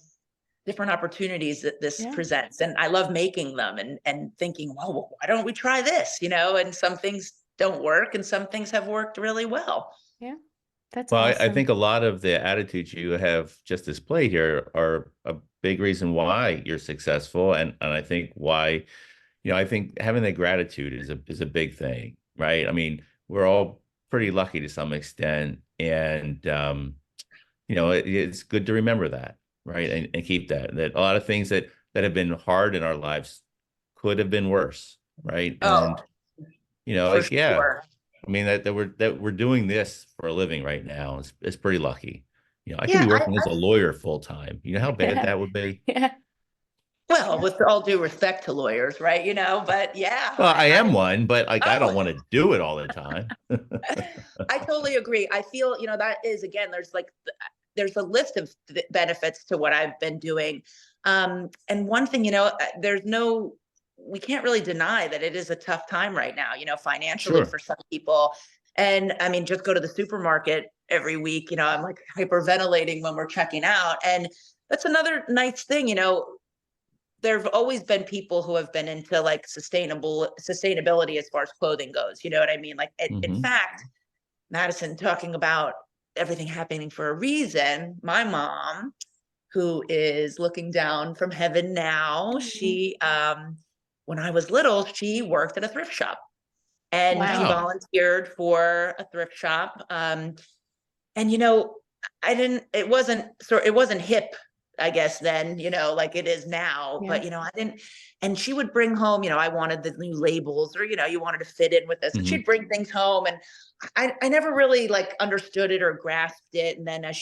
different opportunities that this Yeah. presents, and I love making them and thinking, "Well, why don't we try this?" And some things don't work, and some things have worked really well. Yeah. That's Well, I awesome. think a lot of the attitudes you have just displayed here are a big reason why you're successful. And I think why, I think having that gratitude is a big thing, right? I mean, we're all pretty lucky to some extent. And it's good to remember that, right? And keep that a lot of things that have been hard in our lives could have been worse, right? Oh, And for yeah, sure. I mean that we're doing this for a living right now is pretty lucky. I could Yeah, be working as a lawyer full time. You know how bad Yeah. that would be? Yeah. well, Yeah. with all due respect to lawyers, right? But yeah, Well, I am one, but like I oh, don't want to do it all the time. I totally agree. I feel, that is, again, there's a list of benefits to what I've been doing. And one thing, we can't really deny that it is a tough time right now, financially Sure. for some people. And I mean, just go to the supermarket every week, I'm like hyperventilating when we're checking out. And that's another nice thing, there've always been people who have been into like sustainability as far as clothing goes. You know what I mean? Like, in Hmm. fact, Madison, talking about everything happening for a reason, my mom, who is looking down from heaven now, Mhm. when I was little, she worked at a thrift shop and she Wow. Wow. volunteered for a thrift shop. And I didn't, it wasn't hip, I guess then, like it is now, Yeah. but I didn't, and she would bring home, I wanted the new labels, or you wanted to fit in with this, and Hmm. she'd bring things home, and I never really like understood it or grasped it. And then as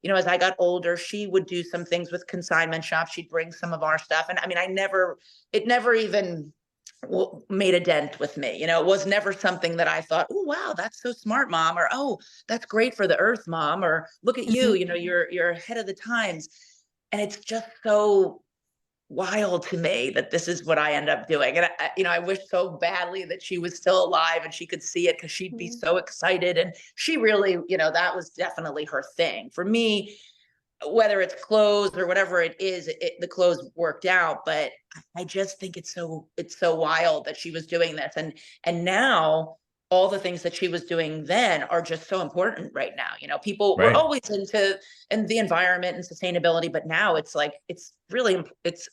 as I got older, she would do some things with consignment shops. She'd bring some of our stuff. And I mean, it never even made a dent with me. It was never something that I thought, oh, wow, that's so smart, mom, or, oh, that's great for the earth, mom, or look at you, Mhm. you're ahead of the times. And it's just so wild to me that this is what I end up doing. And I wish so badly that she was still alive and she could see it, because she'd be Mhm. so excited. And she really, that was definitely her thing. For me, whether it's clothes or whatever it is, the clothes worked out. But I just think it's so wild that she was doing this, and now all the things that she was doing then are just so important right now. People were Right. always into and the environment and sustainability, but now it's like it's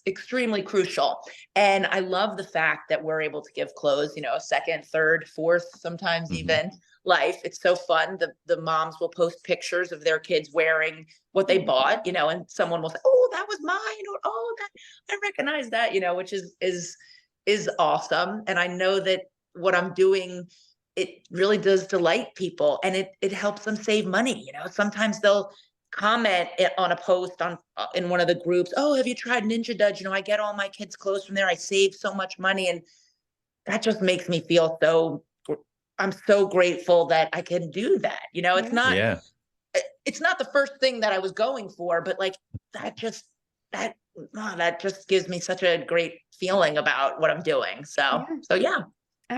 extremely crucial. And I love the fact that we're able to give clothes, a second, third, fourth, sometimes Hmm. even life. It's so fun. The moms will post pictures of their kids wearing what they Mhm. bought, and someone will say, "Oh, that was mine," or, "Oh, that I recognize that," which is awesome. And I know that what I'm doing, it really does delight people, and it helps them save money. Sometimes they'll comment on a post on in one of the groups, "Oh, have you tried Ninja Dudge? I get all my kids' clothes from there. I save so much money," and that just makes me feel I'm so grateful that I can do that. It's Yeah. not Yeah. it's not the first thing that I was going for, but like that that just gives me such a great feeling about what I'm doing. So Yeah. so yeah.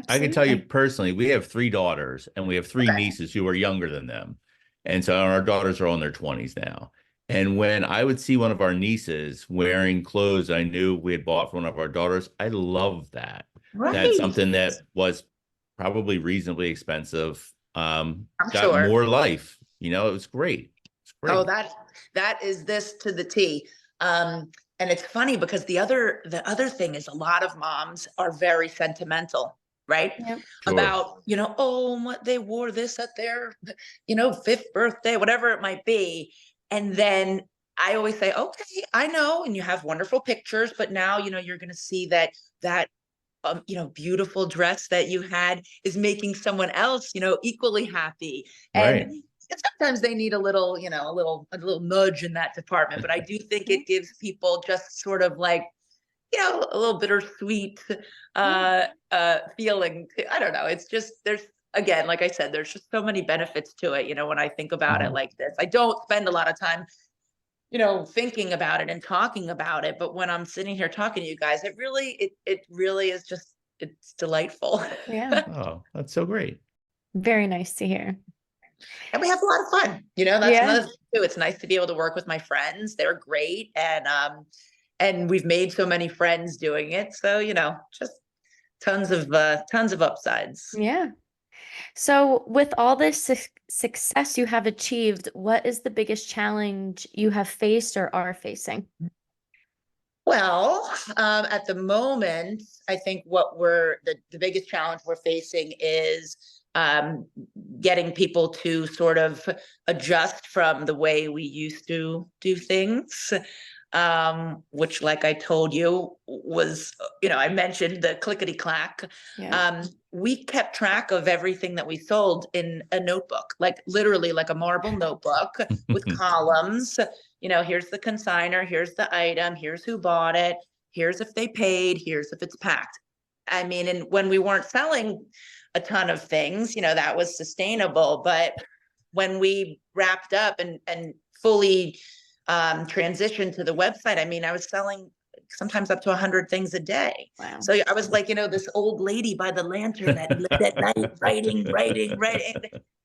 I can tell you Absolutely. personally, we have three daughters and we have three Okay. nieces who are younger than them. And so our daughters are all in their 20s now. And when I would see one of our nieces wearing clothes I knew we had bought for one of our daughters, I love that. That's Right. something that was probably reasonably expensive, I'm got sure. more life. It was great. It's Oh, great. that is this to the T. And it's funny because the other thing is a lot of moms are very sentimental, right? Yeah. Sure. About, oh, what they wore this at their, fifth birthday, whatever it might be. And then I always say, okay, I know, and you have wonderful pictures, but now, you're gonna see that beautiful dress that you had is making someone else, equally happy. And Right. sometimes they need a little, a little nudge in that department. But I do think Yeah. it gives people just sort of like, a little bittersweet Yeah. feeling. I don't know. It's just there's again, like I said, there's just so many benefits to it. When I think about it Mhm. like this, I don't spend a lot of time thinking about it and talking about it. But when I'm sitting here talking to you guys, it really is just it's delightful. Yeah. Oh, that's so great. Very nice to hear. And we have a lot of fun. That's Yeah. another thing too. It's nice to be able to work with my friends. They're great. And we've made so many friends doing it. So, just tons of upsides. Yeah. So, with all this success you have achieved, what is the biggest challenge you have faced or are facing? Well, at the moment, I think what the biggest challenge we're facing is um, getting people to sort of adjust from the way we used to do things, which, like I told you, was, I mentioned the clickety clack. Yeah. We kept track of everything that we sold in a notebook, like literally like a marble notebook with columns. Here's the consignor, here's the item, here's who bought it, here's if they paid, here's if it's packed. I mean, and when we weren't selling a ton of things, that was sustainable. But when we wrapped up and fully transitioned to the website, I mean, I was selling sometimes up to 100 things a day. Wow. So I was like, this old lady by the lantern at night, writing.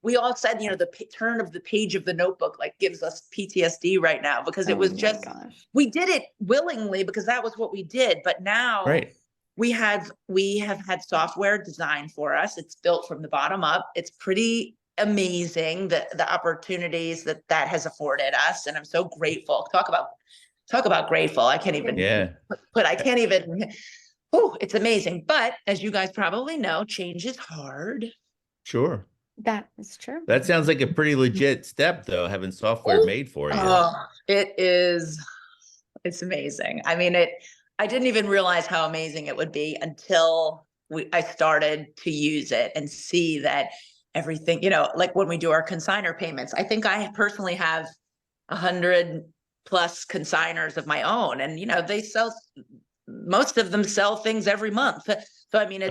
We all said, the turn of the page of the notebook like gives us PTSD right now, because it was just, we did it willingly because that was what we did. But now Right. we have had software designed for us. It's built from the bottom up. It's pretty amazing, the opportunities that has afforded us, and I'm so grateful. Talk about grateful. I can't even. Yeah. But I can't even. Oh, it's amazing. But as you guys probably know, change is hard. Sure. That is true. That sounds like a pretty legit step, though, having software made for you. Oh, it is. It's amazing. I mean, I didn't even realize how amazing it would be until I started to use it and see that everything, like when we do our consignor payments, I think I personally have 100 plus consignors of my own, and most of them sell things every month. So I mean,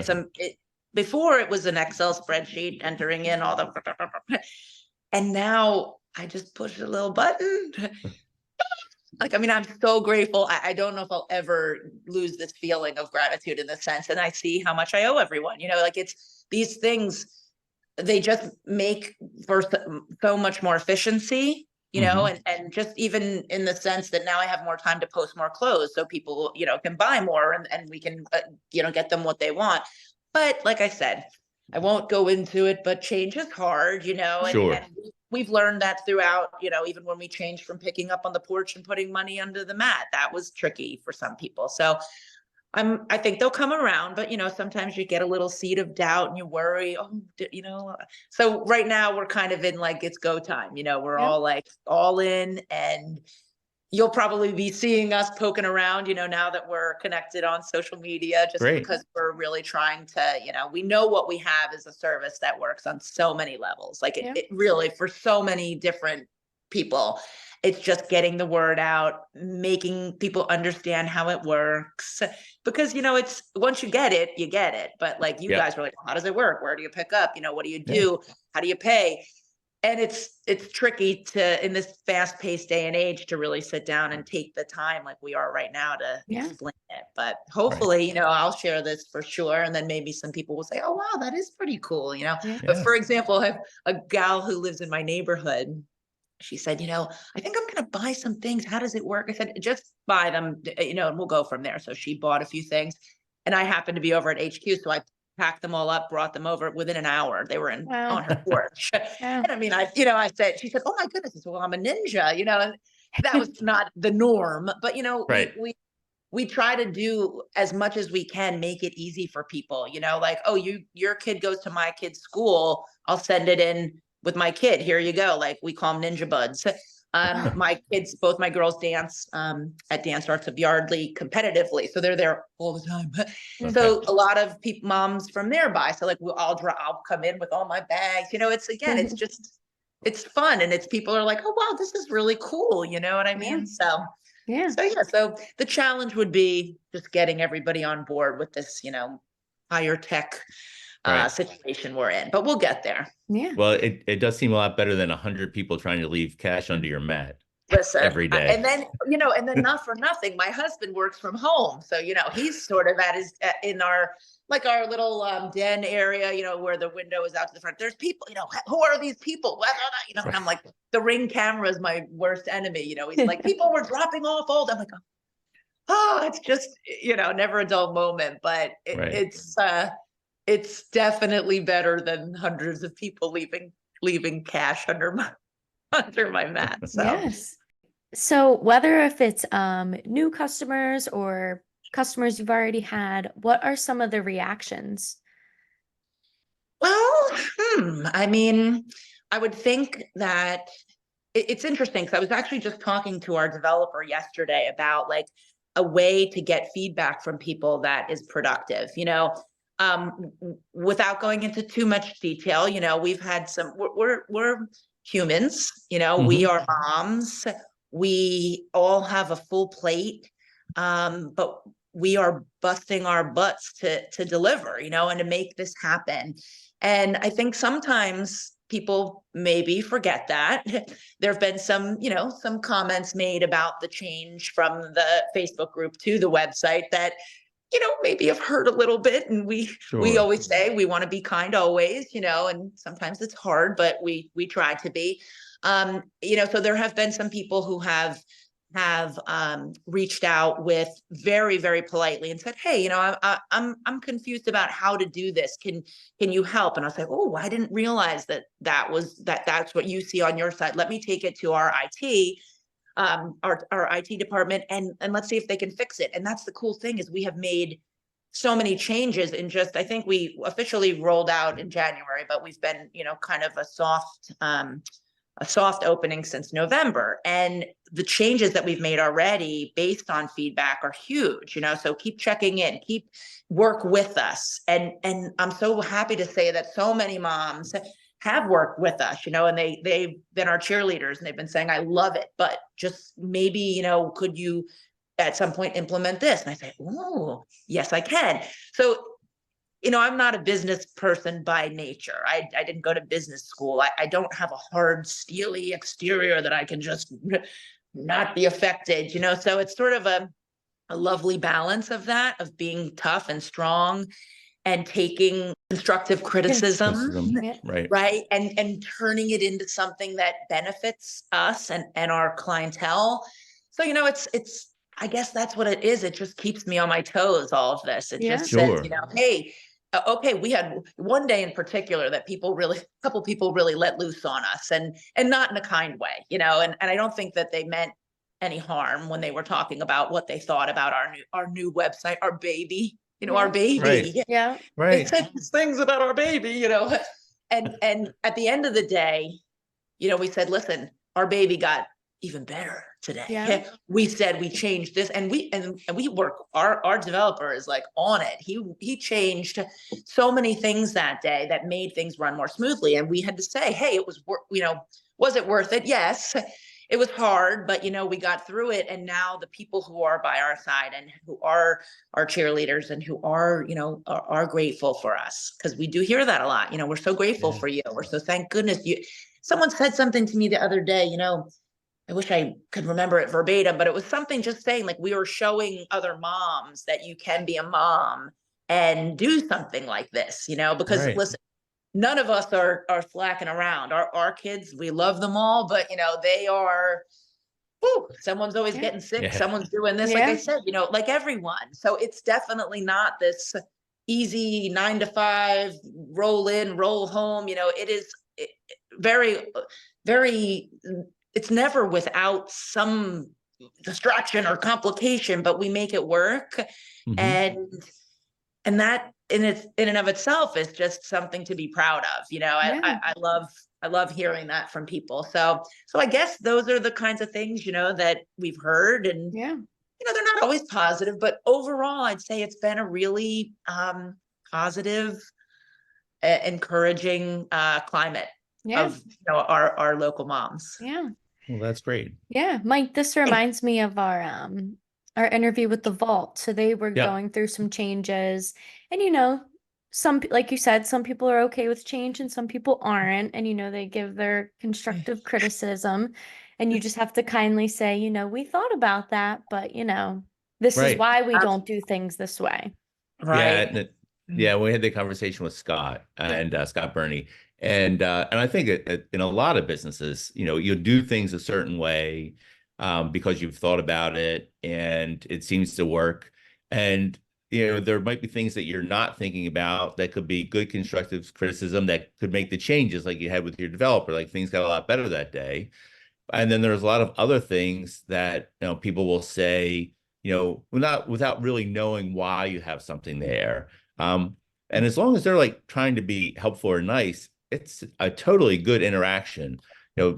before it was an Excel spreadsheet entering in all the, and now I just push a little button. Like, I mean, I'm so grateful. I don't know if I'll ever lose this feeling of gratitude in this sense. And I see how much I owe everyone, like it's these things, they just make for so much more efficiency, and just even in the sense that now I have more time to post more clothes so people, can buy more, and we can, get them what they want. But like I said, I won't go into it, but change is hard, Sure. and we've learned that throughout, even when we changed from picking up on the porch and putting money under the mat, that was tricky for some people. So I think they'll come around, but sometimes you get a little seed of doubt and you worry, so right now we're kind of in like, it's go time, we're all like all in, and you'll probably be seeing us poking around, now that we're connected on social media, just because we're really trying to, we know what we have is a service that works on so many levels. Like it really, for so many different people, it's just getting the word out, making people understand how it works. Because, it's once you get it. But like you guys were like, how does it work? Where do you pick up? What do you do? How do you pay? And it's tricky to, in this fast-paced day and age, to really sit down and take the time like we are right now to explain it. But hopefully, I'll share this for sure. And then maybe some people will say, oh, wow, that is pretty cool, But for example, I have a gal who lives in my neighborhood. She said, I think I'm going to buy some things. How does it work? I said, just buy them, and we'll go from there. So she bought a few things, and I happened to be over at HQ. So I packed them all up, brought them over within an hour. They were on her porch. And I mean, I said, she said, oh my goodness. I said, well, I'm a ninja, and that was not the norm, but we try to do as much as we can, make it easy for people, like, oh, your kid goes to my kid's school. I'll send it in with my kid. Here you go. Like, we call them ninja buds. My kids, both my girls dance at Dance Arts of Yardley competitively. So they're there all the time. So a lot of moms from nearby. So like, I'll come in with all my bags, it's just, it's fun. And people are like, oh, wow, this is really cool. You know what I mean? So so the challenge would be just getting everybody on board with this, higher tech situation we're in, but we'll get there. Well, it does seem a lot better than 100 people trying to leave cash under your mat. Listen, every day. And then, not for nothing, my husband works from home. So, he's sort of in our little den area, where the window is out to the front. There's people, who are these people? And I'm like, the Ring camera is my worst enemy. He's like, people were dropping off old. I'm like, oh, it's just, never a dull moment, but it's definitely better than hundreds of people leaving cash under my mat. So. So whether if it's new customers or customers you've already had, what are some of the reactions? Well, I mean, I would think that it's interesting because I was actually just talking to our developer yesterday about like a way to get feedback from people that is productive, without going into too much detail. We've had we're humans, we are moms, we all have a full plate, but we are busting our butts to deliver, and to make this happen. And I think sometimes people maybe forget that. There have been some comments made about the change from the Facebook group to the website that, maybe have hurt a little bit. And we always say we want to be kind always, and sometimes it's hard, but we try to be. So there have been some people who have reached out with very, very politely and said, hey, I'm confused about how to do this. Can you help? And I was like, oh, I didn't realize that's what you see on your side. Let me take it to our IT, our IT department, and let's see if they can fix it. And that's the cool thing, is we have made so many changes in just, I think we officially rolled out in January, but we've been, kind of a soft opening since November. And the changes that we've made already based on feedback are huge, so keep checking in, keep work with us. And I'm so happy to say that so many moms have worked with us, and they've been our cheerleaders, and they've been saying, I love it, but just maybe, could you at some point implement this? And I say, oh, yes, I can. So I'm not a business person by nature. I didn't go to business school. I don't have a hard, steely exterior that I can just not be affected, So it's sort of a lovely balance of that, of being tough and strong and taking constructive criticism, right? Right. And turning it into something that benefits us and our clientele. So, it's, I guess that's what it is. It just keeps me on my toes, all of this. It just says, hey, okay, we had one day in particular that a couple people really let loose on us, and not in a kind way, and I don't think that they meant any harm when they were talking about what they thought about our new website, our baby, our baby. Right. Yeah. They said these things about our baby, and at the end of the day, we said, listen, our baby got even better today. Yeah. We said we changed this, and we work. Our developer is like on it. He changed so many things that day that made things run more smoothly. And we had to say, hey, it was was it worth it? Yes. It was hard, but we got through it. And now the people who are by our side and who are our cheerleaders and who are grateful for us, because we do hear that a lot. We're so grateful for you. We're so, thank goodness you. Someone said something to me the other day, I wish I could remember it verbatim, but it was something just saying, like, we were showing other moms that you can be a mom and do something like this, because listen, none of us are slacking around. Our kids, we love them all, but they are, someone's always getting sick. Someone's doing this, like I said, like everyone. So it's definitely not this easy 9 to 5, roll in, roll home. It is very, very, it's never without some distraction or complication, but we make it work. And that in and of itself is just something to be proud of. I love hearing that from people. So I guess those are the kinds of things, that we've heard, and they're not always positive, but overall, I'd say it's been a really positive, encouraging climate of our local moms. Yeah. Well, that's great. Yeah, Mike, this reminds me of our interview with the Vault. So they were going through some changes, and some, like you said, some people are okay with change and some people aren't, and they give their constructive criticism, and you just have to kindly say, we thought about that, but this is why we don't do things this way. Right. Yeah, we had the conversation with Scott and Scott Burney, and I think in a lot of businesses, you do things a certain way because you've thought about it and it seems to work, and there might be things that you're not thinking about that could be good constructive criticism that could make the changes, like you had with your developer, like things got a lot better that day. And then there's a lot of other things that people will say, without really knowing why you have something there. And as long as they're like trying to be helpful or nice, it's a totally good interaction.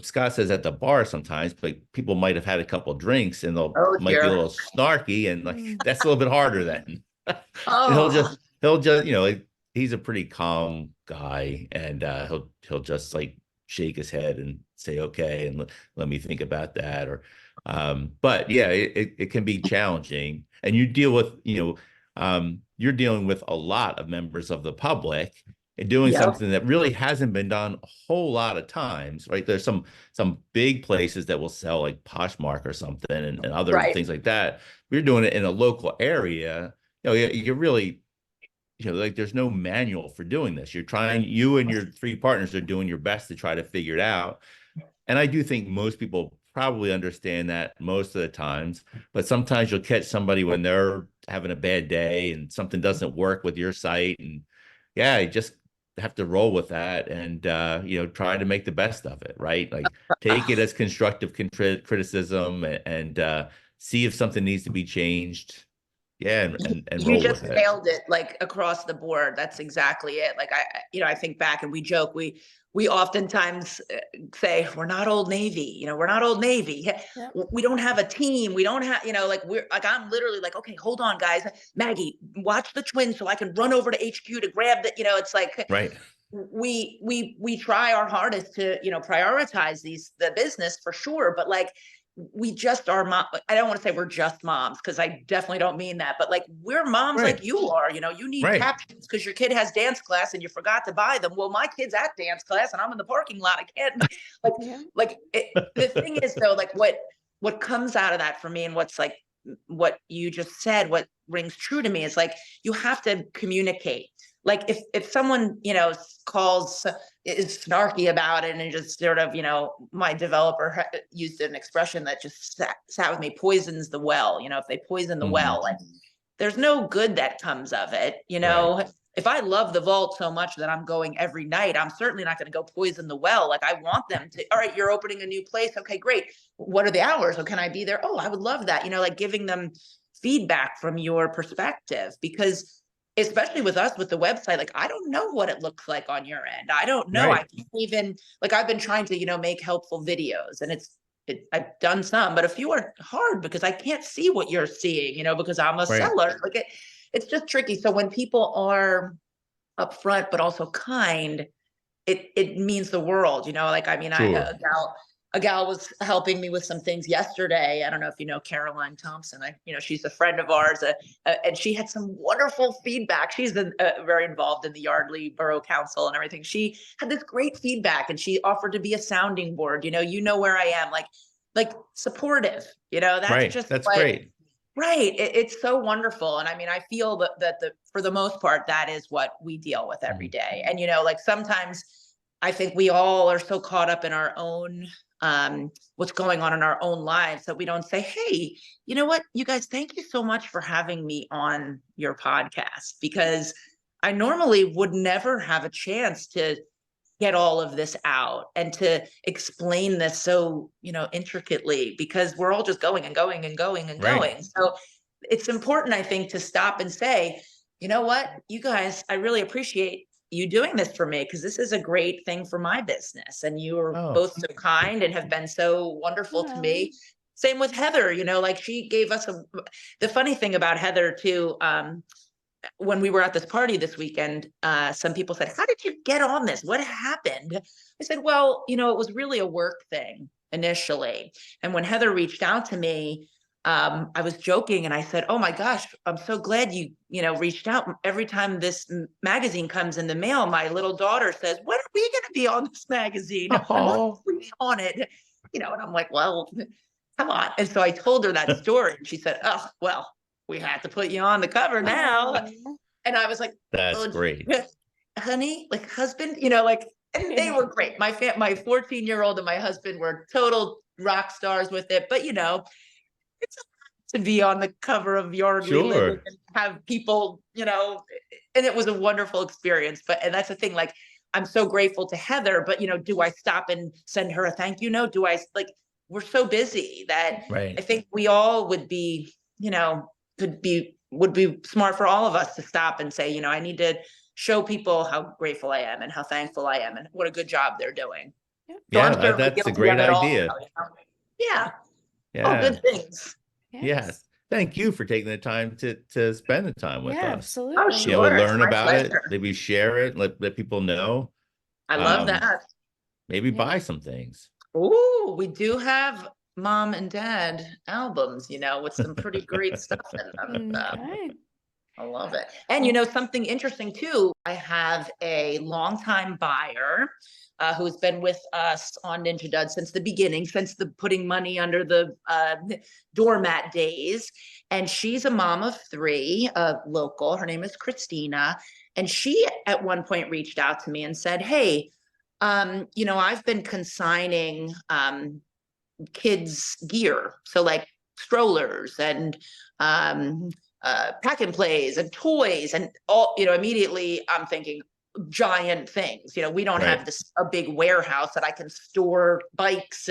Scott says at the bar sometimes, but people might have had a couple drinks and they'll Oh might be a dear. little snarky, and like Mm. that's a little bit harder then. He'll Oh, just he'll just like, he's a pretty calm guy, and he'll just like shake his head and say okay, and let me think about that. Or but yeah, it can be challenging, and you deal with, you're dealing with a lot of members of the public and doing yep. something that really hasn't been done a whole lot of times, right? There's some big places that will sell like Poshmark or something, and other Right. things like that. We're doing it in a local area. You really, like there's no manual for doing this. You and your three partners are doing your best to try to figure it out. And I do think most people probably understand that most of the times, but sometimes you'll catch somebody when they're having a bad day and something doesn't work with your site. And yeah, you just have to roll with that, and try to make the best of it, right? Like take it as constructive criticism, and see if something needs to be changed. Yeah, and You roll just with it. nailed it, like across the board. That's exactly it. Like I think back and we joke, we oftentimes say we're not Old Navy, we're not Old Navy. Yep. We don't have a team. We don't have, like we're like, I'm literally like, okay, hold on, guys. Maggie, watch the Twins so I can run over to HQ to grab the, it's like Right. we try our hardest to, prioritize the business for sure, but like we just are mom. I don't want to say we're just moms, because I definitely don't mean that, but like we're moms Right. like you are. You need Right. captions because your kid has dance class and you forgot to buy them. Well, my kid's at dance class and I'm in the parking lot. I can't like Yeah. the thing is though, like what comes out of that for me, and what's like what you just said, what rings true to me is like you have to communicate. Like if someone calls, is snarky about it, and just sort of, my developer used an expression that just sat with me, poisons the well. If they poison the well, like there's no good that comes of it. Right. If I love the vault so much that I'm going every night, I'm certainly not going to go poison the well. Like I want them to, all right, you're opening a new place. Okay, great. What are the hours? Oh, can I be there? Oh, I would love that. Like giving them feedback from your perspective, because especially with us with the website, like I don't know what it looks like on your end. I don't know. I Right. can't even, like I've been trying to, make helpful videos, and I've done some, but a few are hard because I can't see what you're seeing, because I'm a Right. seller. Like it's just tricky. So when people are upfront but also kind, it means the world. Like I mean, Sure. a gal was helping me with some things yesterday. I don't know if you know Caroline Thompson. She's a friend of ours, and she had some wonderful feedback. She's very involved in the Yardley Borough Council and everything. She had this great feedback, and she offered to be a sounding board. Where I am, like supportive. That's Right. just That's what. great. Right. It's so wonderful. And I mean, I feel that for the most part, that is what we deal with every day. And, like sometimes I think we all are so caught up in our own, what's going on in our own lives, that we don't say, hey, you know what, you guys, thank you so much for having me on your podcast, because I normally would never have a chance to get all of this out and to explain this so, intricately, because we're all just going and going and going and Right. going. So it's important, I think, to stop and say, you know what, you guys, I really appreciate you doing this for me, because this is a great thing for my business. And you are Oh, both so kind and have been so wonderful to me. Same with Heather, like she gave us the funny thing about Heather too, when we were at this party this weekend, some people said, how did you get on this? What happened? I said, well, it was really a work thing initially. And when Heather reached out to me, I was joking and I said, oh my gosh, I'm so glad you reached out. Every time this magazine comes in the mail, my little daughter says, when are we going to be on this magazine? I want to be on it. And I'm like, well, come on. And so I told her that story, and she said, oh, well, we had to put you on the cover now. Aw. And I was like, that's oh, great. honey, like husband, like, and they were great. My 14-year-old and my husband were total rock stars with it. But it's to be on the cover of Yardley Living Sure. and have people, and it was a wonderful experience. And that's the thing, like, I'm so grateful to Heather, but do I stop and send her a thank you note? Do I, like, we're so busy that I Right. think we all would be, would be smart for all of us to stop and say, I need to show people how grateful I am and how thankful I am and what a good job they're doing. Yep. So I'm Yeah, certainly that's a guilty great of it all. idea. Yeah. Oh, Yeah. good things. Yes. Thank you for taking the time to spend the time with Yeah, us. Oh, absolutely. You know, we'll sure. It's learn my about it, pleasure. maybe share it, let people know. I love Um, that. maybe Yeah. buy some things. Oh, we do have mom and dad albums, with some pretty great stuff in them. Okay. I love it. And something interesting too, I have a longtime buyer who's been with us on Ninja Dud since the beginning, since the putting money under the doormat days. And she's a mom of 3, local. Her name is Christina. And she at one point reached out to me and said, hey, I've been consigning kids gear. So like strollers and pack and plays and toys and all, immediately I'm thinking giant things. We don't Right. have a big warehouse that I can store bikes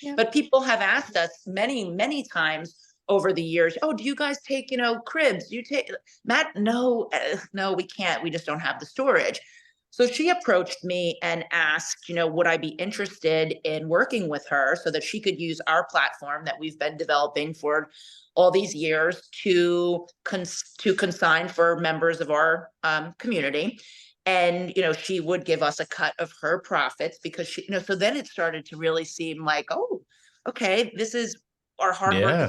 Yeah. but people have asked us many, many times over the years, oh, do you guys take, cribs? Do you take Matt? No, no, we can't. We just don't have the storage. So she approached me and asked, would I be interested in working with her so that she could use our platform that we've been developing for all these years to consign for members of our community. And, she would give us a cut of her profits because she, so then it started to really seem like, oh, okay, this is our hard work is Yeah.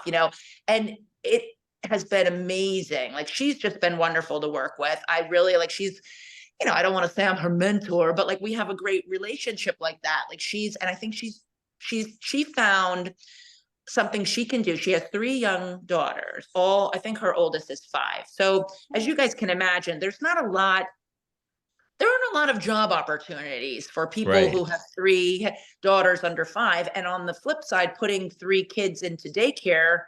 paying off, and it has been amazing. Like she's just been wonderful to work with. I really like she's, I don't want to say I'm her mentor, but like we have a great relationship like that. Like and I think she found something she can do. She has 3 young daughters. I think her oldest is 5. So as you guys can imagine, there aren't a lot of job opportunities for people Right. who have 3 daughters under 5. And on the flip side, putting 3 kids into daycare,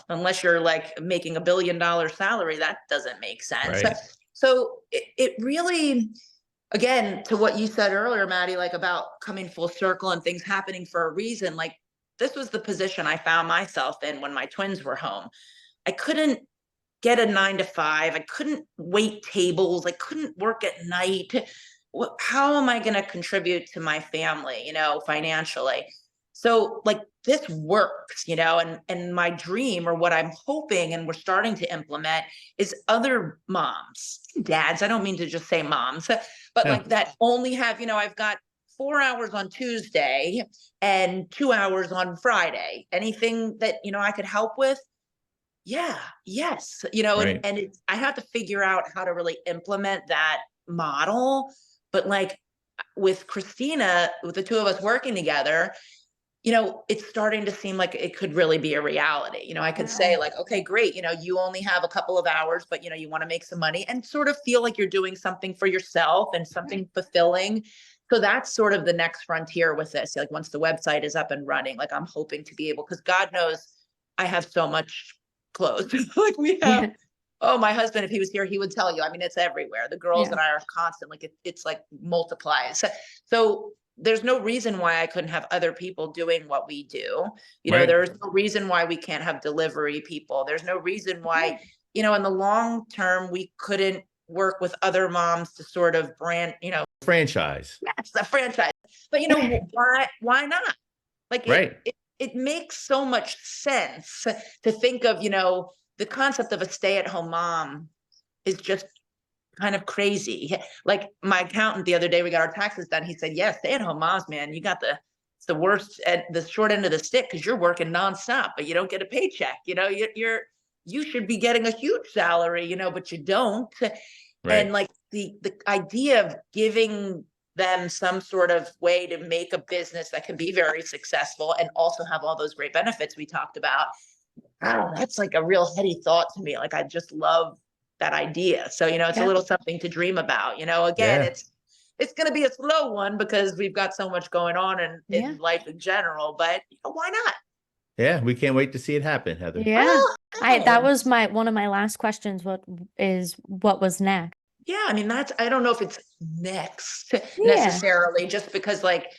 unless you're like making $1 billion salary, that doesn't make sense. Right. So it really, again, to what you said earlier, Maddie, like about coming full circle and things happening for a reason, like this was the position I found myself in when my twins were home. I couldn't get a 9 to 5. I couldn't wait tables. I couldn't work at night. How am I going to contribute to my family, financially? So like this works, and my dream or what I'm hoping and we're starting to implement is other moms, dads. I don't mean to just say moms, but Yeah. like that only have, I've got 4 hours on Tuesday and 2 hours on Friday. Anything that, I could help with. Yeah, yes. Right. And I have to figure out how to really implement that model. But like with Christina, with the 2 of us working together, it's starting to seem like it could really be a reality. I could say Wow. like, okay, great. You only have a couple of hours, but you want to make some money and sort of feel like you're doing something for yourself and something fulfilling. So that's sort of the next frontier with this. Like once the website is up and running, like I'm hoping to be able, because God knows I have so much clothes. Like we have, Yeah. oh, my husband, if he was here, he would tell you. I mean, it's everywhere. The girls Yeah. and I are constant, like it's like multiplies. So there's no reason why I couldn't have other people doing what we do. Right. There's no reason why we can't have delivery people. There's no reason why, Yeah. in the long term, we couldn't work with other moms to sort of brand, Franchise. that's the franchise. But why not? Like Right. it makes so much sense to think of, the concept of a stay-at-home mom is just kind of crazy. Like my accountant the other day, we got our taxes done. He said, yes, stay-at-home moms, man, you got it's the worst at the short end of the stick because you're working nonstop, but you don't get a paycheck. You should be getting a huge salary, but you don't. And Right. like the idea of giving them some sort of way to make a business that can be very successful and also have all those great benefits we talked about. Oh, that's like a real heady thought to me. Like I just love that idea. So, it's a Yeah. little something to dream about. Again, Yeah. it's going to be a slow one because we've got so much going on Yeah. in life in general, but why not? Yeah. We can't wait to see it happen, Heather. Yeah. Oh, That was one of my last questions. What was next? yeah. I mean, I don't know if it's next Yeah. necessarily, just because like,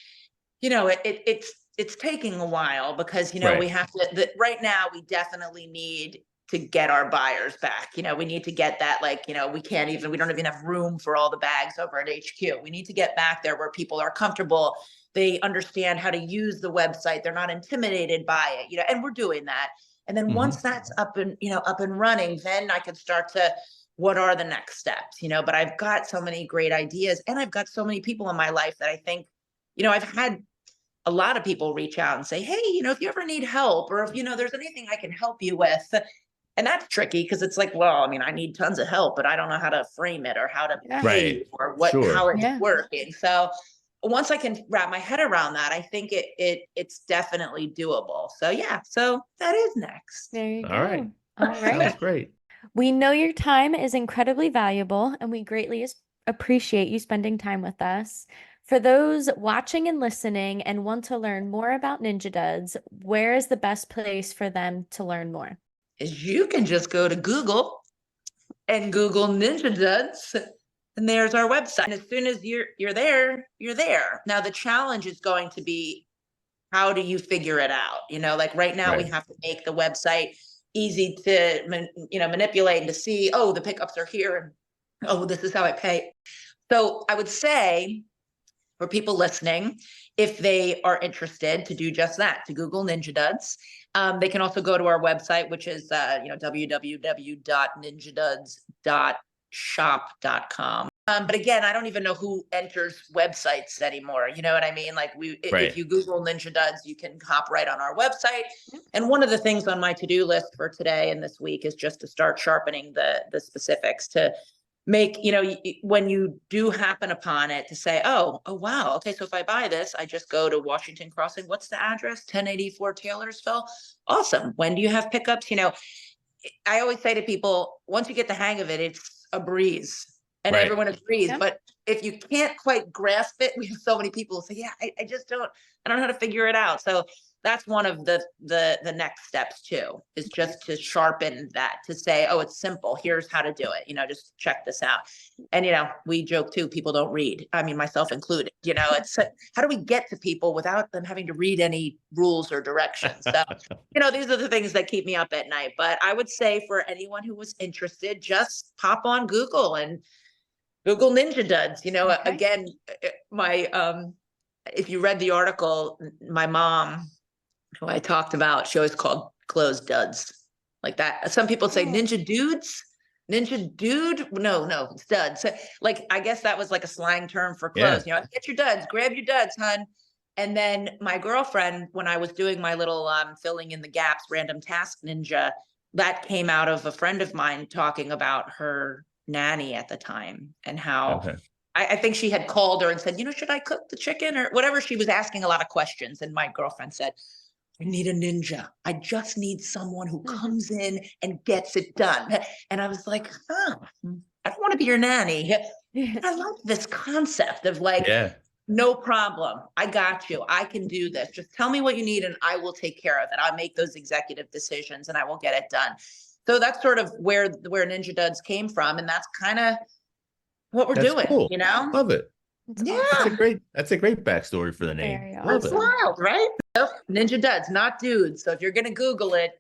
it's taking a while because, Right. we have to, right now we definitely need to get our buyers back. We need to get that, like, we don't even have room for all the bags over at HQ. We need to get back there where people are comfortable. They understand how to use the website. They're not intimidated by it, and we're doing that. And then once that's up and running, then I could start to, what are the next steps, but I've got so many great ideas, and I've got so many people in my life that I think, I've had a lot of people reach out and say, hey, if you ever need help, or if, there's anything I can help you with. And that's tricky because it's like, well, I mean, I need tons of help, but I don't know how to frame it or how to pay Right. or what, Sure. how it's Yeah. working. So once I can wrap my head around that, I think it's definitely doable. So yeah, so that is next. There you go. All right. All Sounds right. great. We know your time is incredibly valuable, and we greatly appreciate you spending time with us. For those watching and listening and want to learn more about Ninja Duds, where is the best place for them to learn more? Is you can just go to Google and Google Ninja Duds, and there's our website. And as soon as you're there, you're there. Now the challenge is going to be, how do you figure it out? Like right now we Right. have to make the website easy to manipulate and to see, oh, the pickups are here, and oh, this is how I pay. So I would say, for people listening, if they are interested to do just that, to Google Ninja Duds. They can also go to our website, which is www.ninjaduds.shop.com. But again, I don't even know who enters websites anymore. You know what I mean? Like Right. if you Google Ninja Duds, you can hop right on our website. And one of the things on my to-do list for today and this week is just to start sharpening the specifics, to make, when you do happen upon it, to say, oh, wow. Okay. So if I buy this, I just go to Washington Crossing. What's the address? 1084 Taylorsville. Awesome. When do you have pickups? I always say to people, once you get the hang of it, it's a breeze, and Right. everyone agrees. Yeah. But if you can't quite grasp it, we have so many people who say, yeah, I don't know how to figure it out. So that's one of the next steps too, is just to sharpen that, to say, oh, it's simple. Here's how to do it. Just check this out. And, we joke too, people don't read. I mean, myself included, it's how do we get to people without them having to read any rules or directions? So, these are the things that keep me up at night. But I would say for anyone who was interested, just pop on Google and Google Ninja Duds. Okay. Again, if you read the article, my mom, who I talked about, she always called clothes duds, like that. Some people say Oh. ninja dudes, ninja dude. No, it's duds. So, like, I guess that was like a slang term for clothes. Get your duds, grab your duds, hun. And then my girlfriend, when I was doing my little filling in the gaps random task ninja, that came out of a friend of mine talking about her nanny at the time, and how Okay. I think she had called her and said, should I cook the chicken or whatever? She was asking a lot of questions. And my girlfriend said, I need a ninja. I just need someone who comes in and gets it done. And I was like, I don't want to be your nanny. I love this concept of like, Yeah. no problem. I got you. I can do this. Just tell me what you need and I will take care of it. I'll make those executive decisions and I will get it done. So that's sort of where Ninja Duds came from. And that's kind of what we're That's doing, cool. Love it. It's Yeah. awesome. That's a great backstory for the name. Very Love That's it. wild, right? So, Ninja Duds, not dudes. So if you're going to Google it,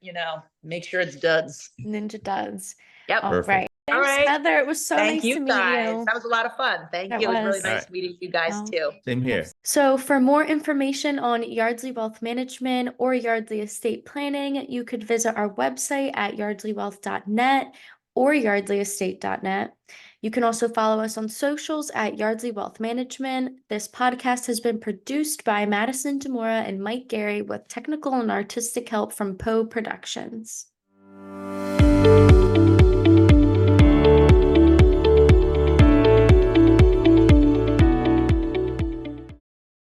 make sure it's Duds. Ninja Duds. Yep. All Perfect. right. All Thanks, right. Heather. It was so Thank nice to you meet guys. you. That was a lot of fun. Thank That you. It was really was. nice meeting you guys too. Same here. So for more information on Yardley Wealth Management or Yardley Estate Planning, you could visit our website at yardleywealth.net or yardleyestate.net. You can also follow us on socials at Yardley Wealth Management. This podcast has been produced by Madison Demora and Mike Gary with technical and artistic help from Poe Productions.